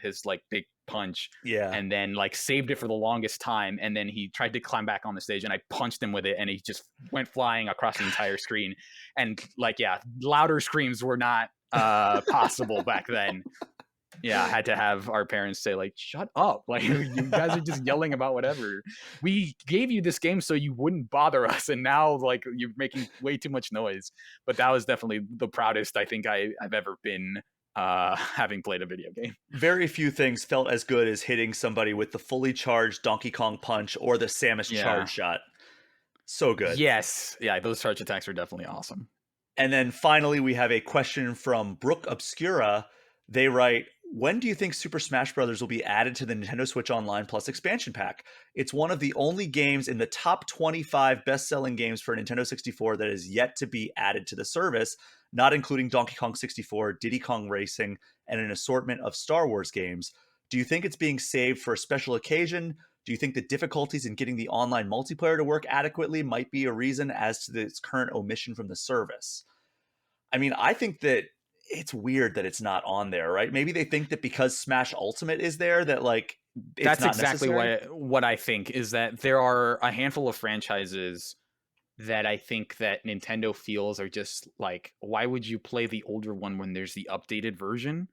his like big punch, and then like saved it for the longest time, and then he tried to climb back on the stage and I punched him with it and he just went flying across the entire screen. And like louder screams were not possible back then. I had to have our parents say like, shut up, like you guys are just yelling about whatever. We gave you this game so you wouldn't bother us, and now like you're making way too much noise. But that was definitely the proudest I think I've ever been having played a video game. Very few things felt as good as hitting somebody with the fully charged Donkey Kong punch or the Samus charge shot. So good. Yes. Yeah, those charge attacks are definitely awesome. And then finally, we have a question from Brooke Obscura. They write, when do you think Super Smash Bros. Will be added to the Nintendo Switch Online Plus expansion pack? It's one of the only games in the top 25 best-selling games for Nintendo 64 that is yet to be added to the service, not including Donkey Kong 64, Diddy Kong Racing, and an assortment of Star Wars games. Do you think it's being saved for a special occasion? Do you think the difficulties in getting the online multiplayer to work adequately might be a reason as to its current omission from the service? I mean, I think that it's weird that it's not on there, right? Maybe they think that because Smash Ultimate is there that like it's that's not exactly necessary. what I think is that there are a handful of franchises that I think that Nintendo feels are just like, why would you play the older one when there's the updated version?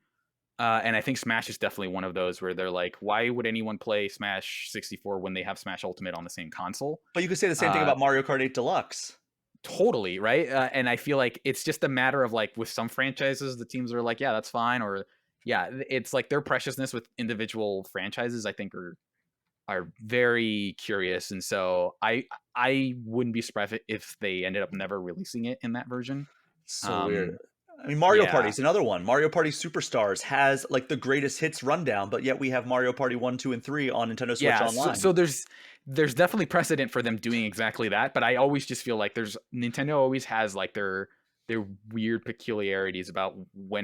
And I think Smash is definitely one of those where they're like, why would anyone play Smash 64 when they have Smash Ultimate on the same console? But you could say the same thing about Mario Kart 8 Deluxe. Totally, right? And I feel like it's just a matter of like with some franchises, the teams are like, yeah, that's fine. Or it's like their preciousness with individual franchises, I think are very curious. And so I wouldn't be surprised if they ended up never releasing it in that version. So weird. I mean, Mario Party is another one. Mario Party Superstars has like the greatest hits rundown, but yet we have Mario Party 1, 2, and 3 on Nintendo Switch Online. So there's definitely precedent for them doing exactly that, but I always just feel like Nintendo always has like their weird peculiarities about when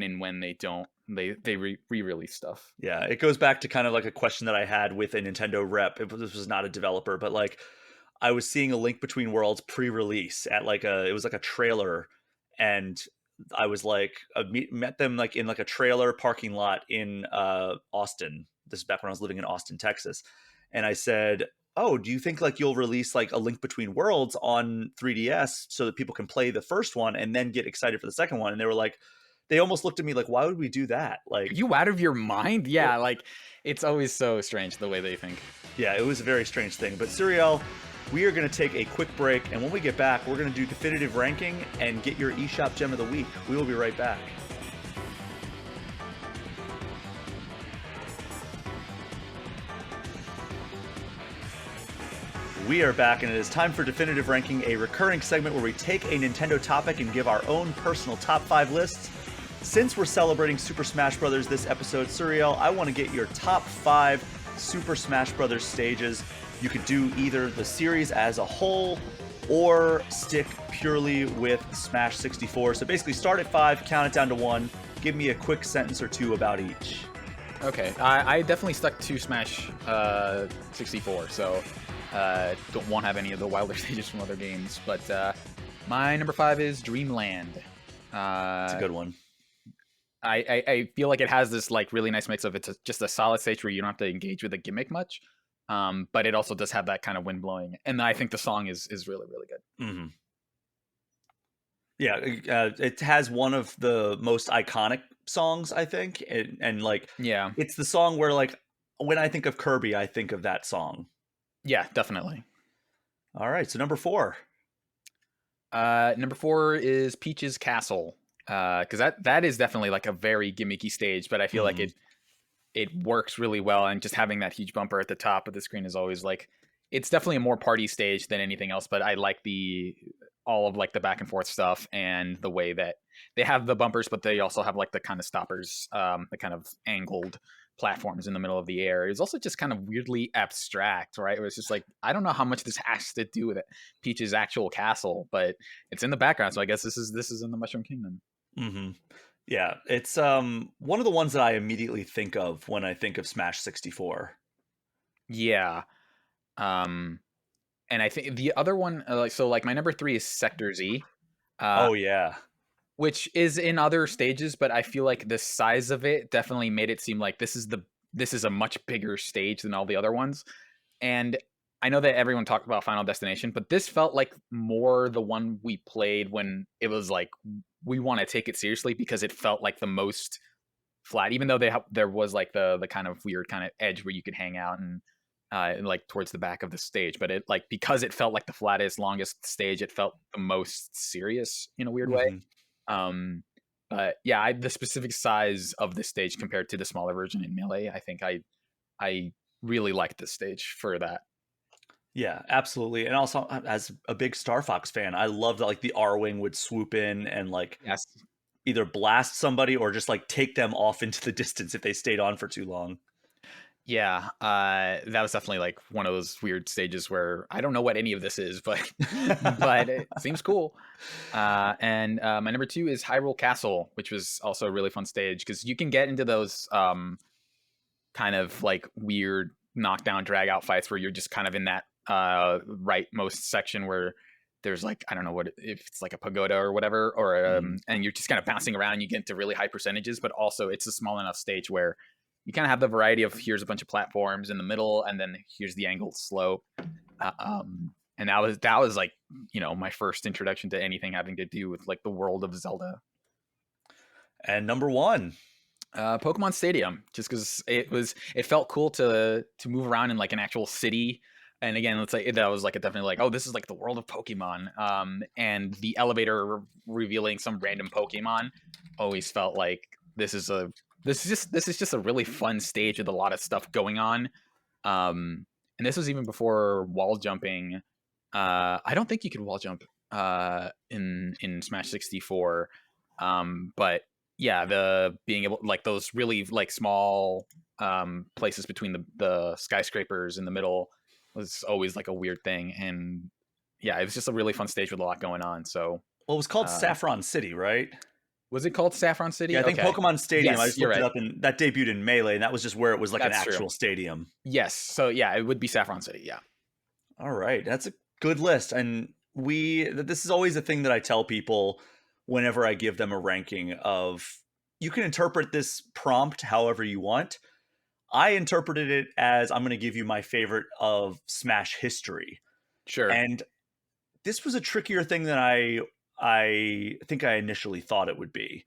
they re-release stuff. Yeah, it goes back to kind of like a question that I had with a Nintendo rep. This was not a developer, but like I was seeing a Link Between Worlds pre-release at like it was like a trailer, and I was like, met them like in like a trailer parking lot in Austin. This is back when I was living in Austin, Texas. And I said, oh, do you think like you'll release like a Link Between Worlds on 3DS so that people can play the first one and then get excited for the second one? And they were like, they almost looked at me like, why would we do that? Like, are you out of your mind? Yeah, like it's always so strange the way they think. Yeah, it was a very strange thing. But Suriel, we are going to take a quick break, and when we get back, we're going to do definitive ranking and get your eShop gem of the week. We will be right back. We are back, and it is time for Definitive Ranking, a recurring segment where we take a Nintendo topic and give our own personal top 5 lists. Since we're celebrating Super Smash Bros. This episode, Suriel, I want to get your top 5 Super Smash Bros. Stages. You could do either the series as a whole or stick purely with Smash 64. So basically start at 5, count it down to 1. Give me a quick sentence or two about each. Okay, I definitely stuck to Smash 64, so won't have any of the wilder stages from other games. But my number 5 is Dreamland. It's a good one. I feel like it has this like really nice mix of just a solid stage where you don't have to engage with a gimmick much, but it also does have that kind of wind blowing, and I think the song is really good. Mm-hmm. Yeah, it has one of the most iconic songs, I think, and like, yeah, it's the song where like when I think of Kirby, I think of that song. Yeah, definitely. All right, so number 4. Number 4 is Peach's Castle. Because that is definitely like a very gimmicky stage, but I feel like it works really well, and just having that huge bumper at the top of the screen is always like, it's definitely a more party stage than anything else. But I like all of like the back and forth stuff and the way that they have the bumpers, but they also have like the kind of stoppers, the kind of angled platforms in the middle of the air. It's also just kind of weirdly abstract, right? It was just like, I don't know how much this has to do with it, Peach's actual castle, but it's in the background, so I guess this is in the Mushroom Kingdom. Mm-hmm. Yeah, it's one of the ones that I immediately think of when I think of Smash 64. Yeah. And I think the other one, like my number 3 is Sector Z. Oh yeah. Which is in other stages, but I feel like the size of it definitely made it seem like this is a much bigger stage than all the other ones. And I know that everyone talked about Final Destination, but this felt like more the one we played when it was like, we want to take it seriously, because it felt like the most flat, even though there was like the kind of weird kind of edge where you could hang out and like towards the back of the stage. But it, like, because it felt like the flattest, longest stage, it felt the most serious in a weird way. But yeah, the specific size of the stage compared to the smaller version in Melee, I think I really like this stage for that. Yeah, absolutely. And also, as a big Star Fox fan, I love that like the R-Wing would swoop in and like Yes. either blast somebody or just like take them off into the distance if they stayed on for too long. Yeah, that was definitely like one of those weird stages where I don't know what any of this is, but but it seems cool. And my number 2 is Hyrule Castle, which was also a really fun stage, because you can get into those kind of like weird knockdown drag out fights where you're just kind of in that rightmost section where there's like, I don't know if it's like a pagoda or whatever, or and you're just kind of bouncing around. You get into really high percentages, but also it's a small enough stage where you kind of have the variety of, here's a bunch of platforms in the middle, and then here's the angled slope. And that was like, my first introduction to anything having to do with like the world of Zelda. And number 1, Pokemon Stadium, just because it felt cool to move around in like an actual city. And again, let's say that was like definitely like, oh, this is like the world of Pokemon. And the elevator revealing some random Pokemon always felt like this is just a really fun stage with a lot of stuff going on. And this was even before wall jumping. I don't think you could wall jump in Smash 64. But yeah, the being able, like, those really like small places between the skyscrapers in the middle was always like a weird thing. And yeah, it was just a really fun stage with a lot going on. So well, it was called Saffron City, right? Was it called Saffron City? Yeah, I think Okay. Pokemon Stadium. Yes, I just you're looked it right. up, and that debuted in Melee, and that was just where it was like an That's actual true. stadium. Yes. So yeah, it would be Saffron City. Yeah. All right, that's a good list. And this is always a thing that I tell people whenever I give them a ranking of, you can interpret this prompt however you want. I interpreted it as, I'm going to give you my favorite of Smash history. Sure. And this was a trickier thing than I think I initially thought it would be.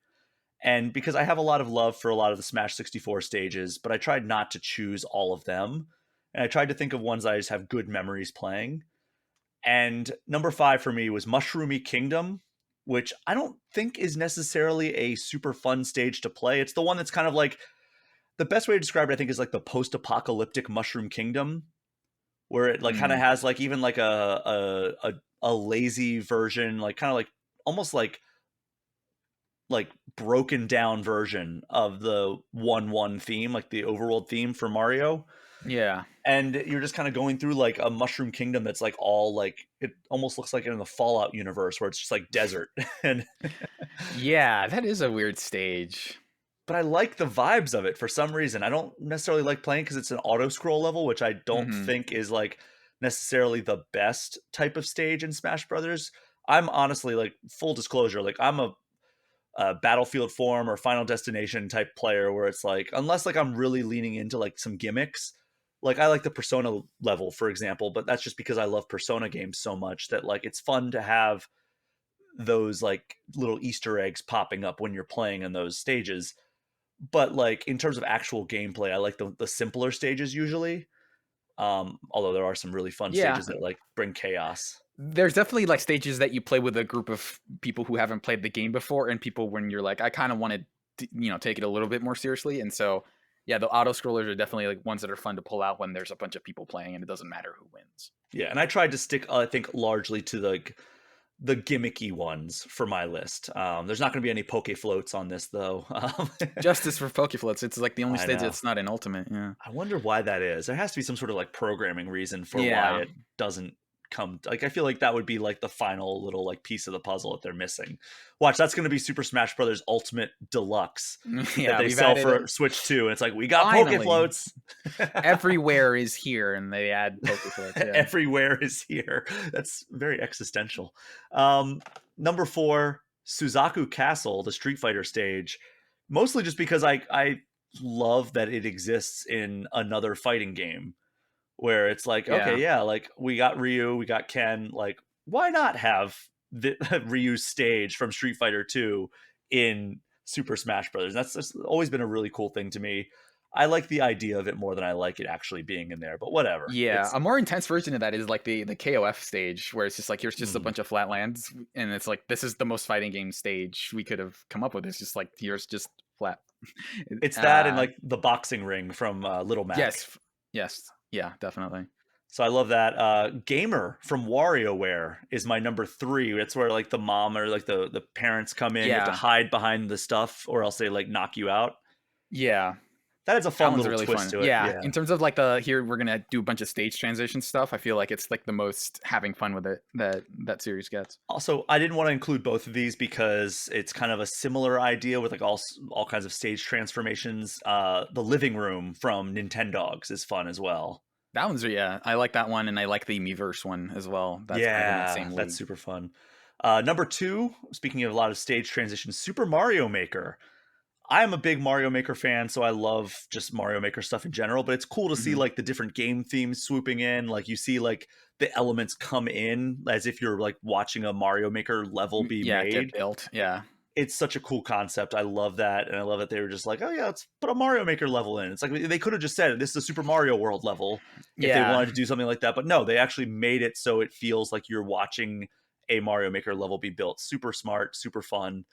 And because I have a lot of love for a lot of the Smash 64 stages, but I tried not to choose all of them. And I tried to think of ones I just have good memories playing. And number 5 for me was Mushroomy Kingdom, which I don't think is necessarily a super fun stage to play. It's the one that's kind of like, the best way to describe it, I think, is like the post-apocalyptic Mushroom Kingdom, where it like kind of has like even like a lazy version, like kind of like almost like like broken down version of the 1-1 theme, like the overworld theme for Mario. Yeah. And you're just kind of going through like a mushroom kingdom that's like all like it almost looks like in the Fallout universe where it's just like desert. And Yeah, that is a weird stage. but I like the vibes of it for some reason. I don't necessarily like playing because it's an auto scroll level, which I don't Mhm. think is like necessarily the best type of stage in Smash Brothers. I'm honestly like full disclosure, like I'm a Battlefield form or Final Destination type player where it's like unless like I'm really leaning into like some gimmicks, like I like the Persona level for example, but that's just because I love Persona games so much that like it's fun to have those like little Easter eggs popping up when you're playing in those stages. But like in terms of actual gameplay, I like the simpler stages usually. Although there are some really fun Yeah. stages that like bring chaos. There's definitely like stages that you play with a group of people who haven't played the game before, and people when you're like, I kind of want to, take it a little bit more seriously. And so, yeah, the auto scrollers are definitely like ones that are fun to pull out when there's a bunch of people playing, and it doesn't matter who wins. Yeah, and I tried to stick, I think, largely to the gimmicky ones for my list. There's not going to be any poke floats on this though. Justice for Pokefloats. It's like the only I stage know. that's not in Ultimate. Yeah. I wonder why that is. There has to be some sort of like programming reason for why Yeah. it doesn't come. Like I feel like that would be like the final little like piece of the puzzle that they're missing. Watch, that's going to be Super Smash Brothers Ultimate Deluxe that Yeah. they We've sell added for it. Switch 2, and it's like we got poke Finally, floats. everywhere is here, and they add Pokefloats. Yeah. Everywhere is here. That's very existential. Um, Number 4, Suzaku Castle, the Street Fighter stage. Mostly just because I love that it exists in another fighting game where it's like, okay, Yeah. yeah, like we got Ryu, we got Ken, like why not have the Ryu's stage from Street Fighter 2 in Super Smash Brothers? That's always been a really cool thing to me. I like the idea of it more than I like it actually being in there, but whatever. Yeah, It's a more intense version of that is like the KOF stage, where it's just like here's just a mm, bunch of flat lands, and it's like this is the most fighting game stage we could have come up with. It's just like here's just flat. it's that and Uh, like the boxing ring from Little Mac. yes, yes, yeah, definitely. So I love that. Gamer from WarioWare is my number 3. It's where like the mom or like the parents come in. You have to Yeah, hide behind the stuff, or else they like knock you out. yeah, That is a that fun one's little really twist fun. to it. Yeah, Yeah. in terms of like the here we're gonna do a bunch of stage transition stuff. I feel like it's like the most having fun with it that series gets. Also, I didn't want to include both of these because it's kind of a similar idea with like all kinds of stage transformations. The living room from Nintendogs is fun as well. That one's yeah, I like that one, and I like the Miiverse one as well. That's kind of in that Yeah, same that's league. super fun. Number 2, speaking of a lot of stage transitions, Super Mario Maker. I'm a big Mario Maker fan, so I love just Mario Maker stuff in general, but it's cool to see Hmm. like the different game themes swooping in. Like you see like the elements come in as if you're like watching a Mario Maker level be Yeah, get made. built. Yeah. It's such a cool concept. I love that. And I love that they were just like, oh yeah, let's put a Mario Maker level in. It's like they could have just said this is a Super Mario World level if they Yeah. wanted to do something like that. But no, they actually made it so it feels like you're watching a Mario Maker level be built. Super smart, super fun.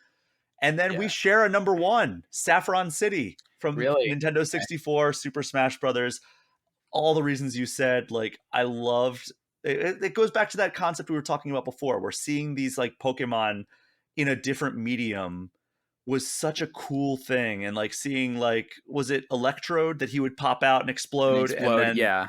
And then we Yeah. share a number 1, Saffron City from Really? Nintendo Okay. 64, Super Smash Brothers. All the reasons you said, like I loved it goes back to that concept we were talking about before. We're seeing these like Pokemon in a different medium was such a cool thing. And like seeing like was it Electrode that he would pop out and And explode, and explode. then Yeah.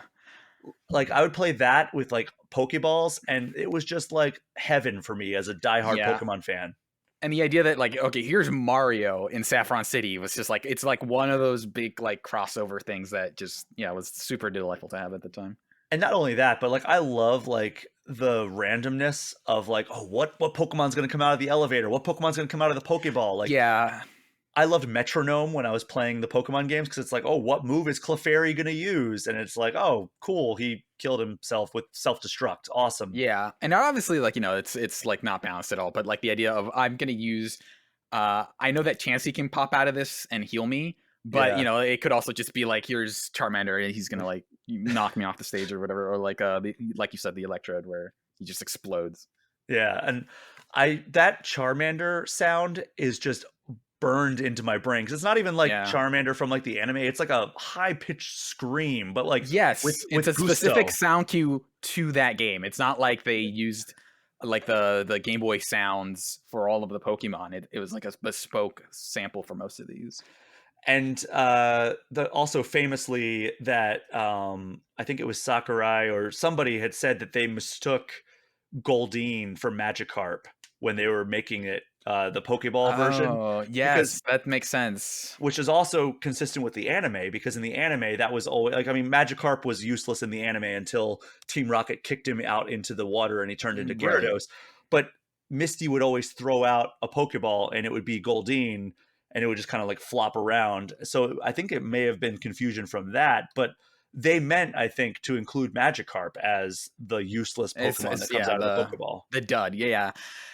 like I would play that with like Pokeballs, and it was just like heaven for me as a diehard Yeah. Pokemon fan. And the idea that like, okay, here's Mario in Saffron City was just like it's like one of those big like crossover things that just was super delightful to have at the time. And not only that, but like I love like the randomness of like, oh, what Pokemon's gonna come out of the elevator? What Pokemon's gonna come out of the Pokeball? Like Yeah. I loved Metronome when I was playing the Pokemon games because it's like, oh, what move is Clefairy gonna use? And it's like, oh, cool, he killed himself with self-destruct. Awesome. Yeah. And obviously like, it's like not balanced at all, but like the idea of I'm gonna use I know that Chansey can pop out of this and heal me, but Yeah. it could also just be like here's Charmander and he's gonna like knock me off the stage or whatever, or like like you said, the Electrode where he just explodes. Yeah. And I that Charmander sound is just burned into my brain because it's not even like Yeah. Charmander from like the anime. It's like a high-pitched scream, but like Yes, it's with a specific gusto. sound cue to that game. It's not like they used like the Game Boy sounds for all of the Pokemon. It was like a bespoke sample for most of these. And also famously that I think it was Sakurai or somebody had said that they mistook Goldeen for Magikarp when they were making it the Pokeball version, Oh, yes, because that makes sense. which is also consistent with the anime, because in the anime that was always like, I mean, Magikarp was useless in the anime until Team Rocket kicked him out into the water and he turned into Right. Gyarados. But Misty would always throw out a Pokeball and it would be Goldeen, and it would just kind of like flop around. So I think it may have been confusion from that, but they meant, I think, to include Magikarp as the useless Pokemon that It's comes yeah, out of the Pokeball. the dud. Yeah.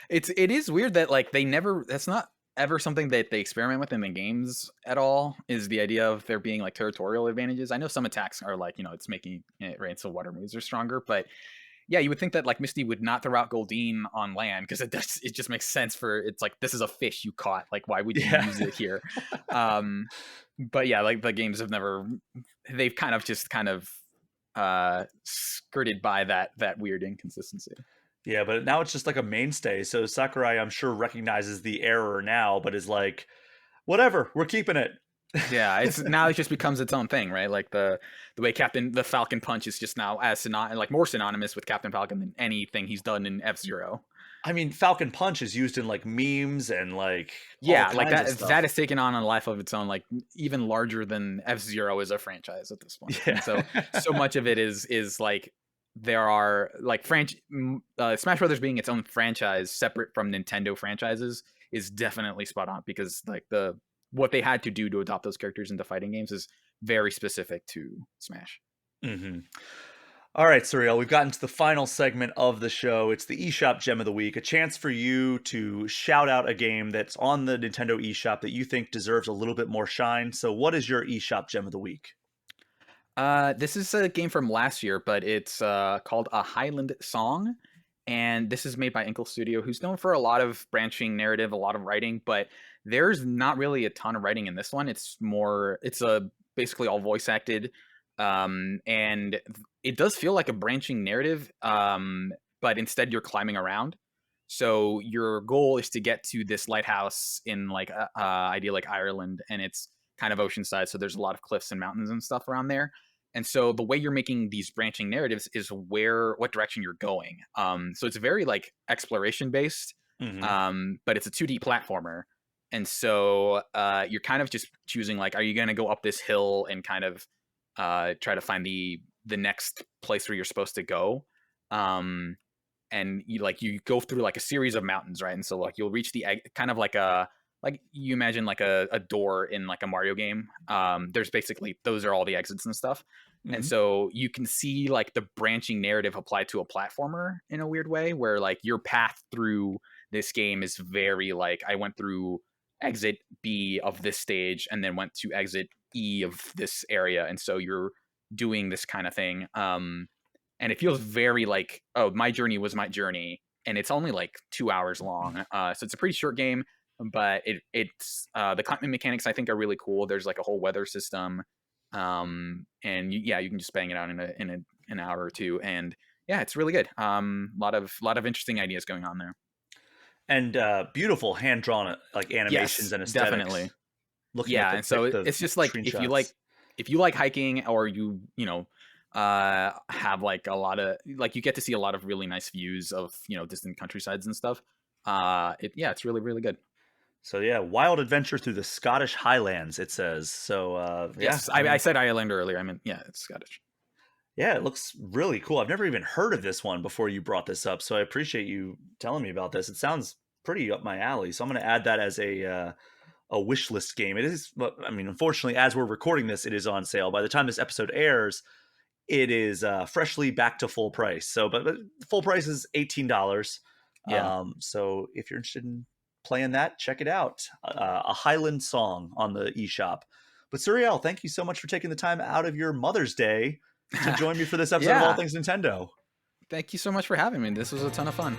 It is weird that like they never that's not ever something that they experiment with in the games at all, is the idea of there being like territorial advantages. I know some attacks are like, it's making it right so water moves are stronger, but yeah, you would think that like Misty would not throw out Goldeen on land because it just makes sense for it's like this is a fish you caught. Like why would you Yeah. use it here? Um but yeah, like the games have never they've kind of skirted by that weird inconsistency. Yeah, but now it's just like a mainstay. So Sakurai, I'm sure, recognizes the error now, but is like, whatever, we're keeping it. Yeah, it's now it just becomes its own thing, right? Like the way the Falcon Punch is just now like more synonymous with Captain Falcon than anything he's done in F-Zero. I mean, Falcon Punch is used in like memes and like all Yeah, like kinds of stuff. that has taken on a life of its own, like even larger than F-Zero as a franchise at this point. Yeah. And so much of it is like there are like Smash Brothers being its own franchise separate from Nintendo franchises is definitely spot on, because like what they had to do to adopt those characters into fighting games is very specific to Smash. Mm-hmm. All right, Surreal, we've gotten to the final segment of the show. It's the eShop Gem of the Week, a chance for you to shout out a game that's on the Nintendo eShop that you think deserves a little bit more shine. So what is your eShop Gem of the Week? This is a game from last year, but it's called a Highland Song, and this is made by Inkle Studio, who's known for a lot of branching narrative, a lot of writing, but there's not really a ton of writing in this one. It's basically all voice acted, and it does feel like a branching narrative, but instead you're climbing around. So your goal is to get to this lighthouse in like idea like Ireland, and it's kind of oceanside, so there's a lot of cliffs and mountains and stuff around there. And so the way you're making these branching narratives is what direction you're going. So it's very like exploration based, but it's a 2D platformer. And so you're kind of just choosing like, are you going to go up this hill and kind of try to find the next place where you're supposed to go? And you go through like a series of mountains, right? And so like you'll reach the kind of like you imagine like a door in like a Mario game. There's basically, those are all the exits and stuff. And so you can see like the branching narrative applied to a platformer in a weird way, where like your path through this game is very like, I went through exit B of this stage and then went to exit E of this area. And so you're doing this kind of thing. And it feels very like, oh, my journey was my journey. And it's only like 2 hours long. So it's a pretty short game, but it's the climbing mechanics I think are really cool. There's like a whole weather system, and you can just bang it out in an hour or two, and yeah, it's really good. Lot of interesting ideas going on there, and beautiful hand drawn like animations and aesthetics. Definitely. Looking at and so it's just like if you like hiking, or you have like a lot of like, you get to see a lot of really nice views of distant countrysides and stuff. It's really, really good. So yeah, wild adventure through the Scottish Highlands, it says. So yes, I said Ireland earlier. I mean, yeah, it's Scottish. Yeah, it looks really cool. I've never even heard of this one before you brought this up, so I appreciate you telling me about this. It sounds pretty up my alley, so I'm going to add that as a wish list game. It is, I mean, unfortunately, as we're recording this, it is on sale. By the time this episode airs, it is freshly back to full price. So, but full price is $18. Yeah. So if you're interested in playing that, check it out. A Highland Song on the eShop. But Suriel, thank you so much for taking the time out of your Mother's Day to join me for this episode of All Things Nintendo. Thank you so much for having me. This was a ton of fun.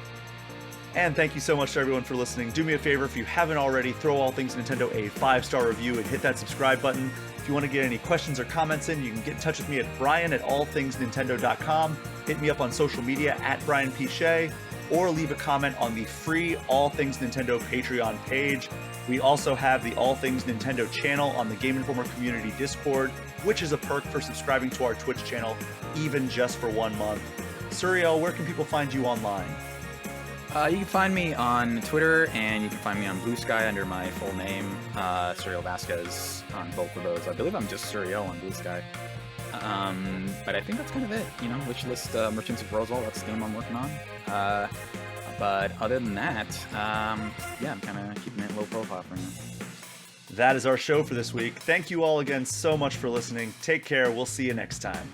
And thank you so much to everyone for listening. Do me a favor, if you haven't already, throw All Things Nintendo a 5-star review and hit that subscribe button. If you want to get any questions or comments in, you can get in touch with me at brian@allthingsnintendo.com. Hit me up on social media at Brian P. Shea. or leave a comment on the free All Things Nintendo Patreon page. We also have the All Things Nintendo channel on the Game Informer community Discord, which is a perk for subscribing to our Twitch channel, even just for 1 month. Suriel, where can people find you online? You can find me on Twitter, and you can find me on Blue Sky under my full name, Suriel Vasquez, on both of those. I believe I'm just Suriel on Blue Sky. But I think that's kind of it. Wishlist Merchants of Rosal, that's the game I'm working on. But other than that, I'm kind of keeping it low profile for now. That is our show for this week. Thank you all again so much for listening. Take care. We'll see you next time.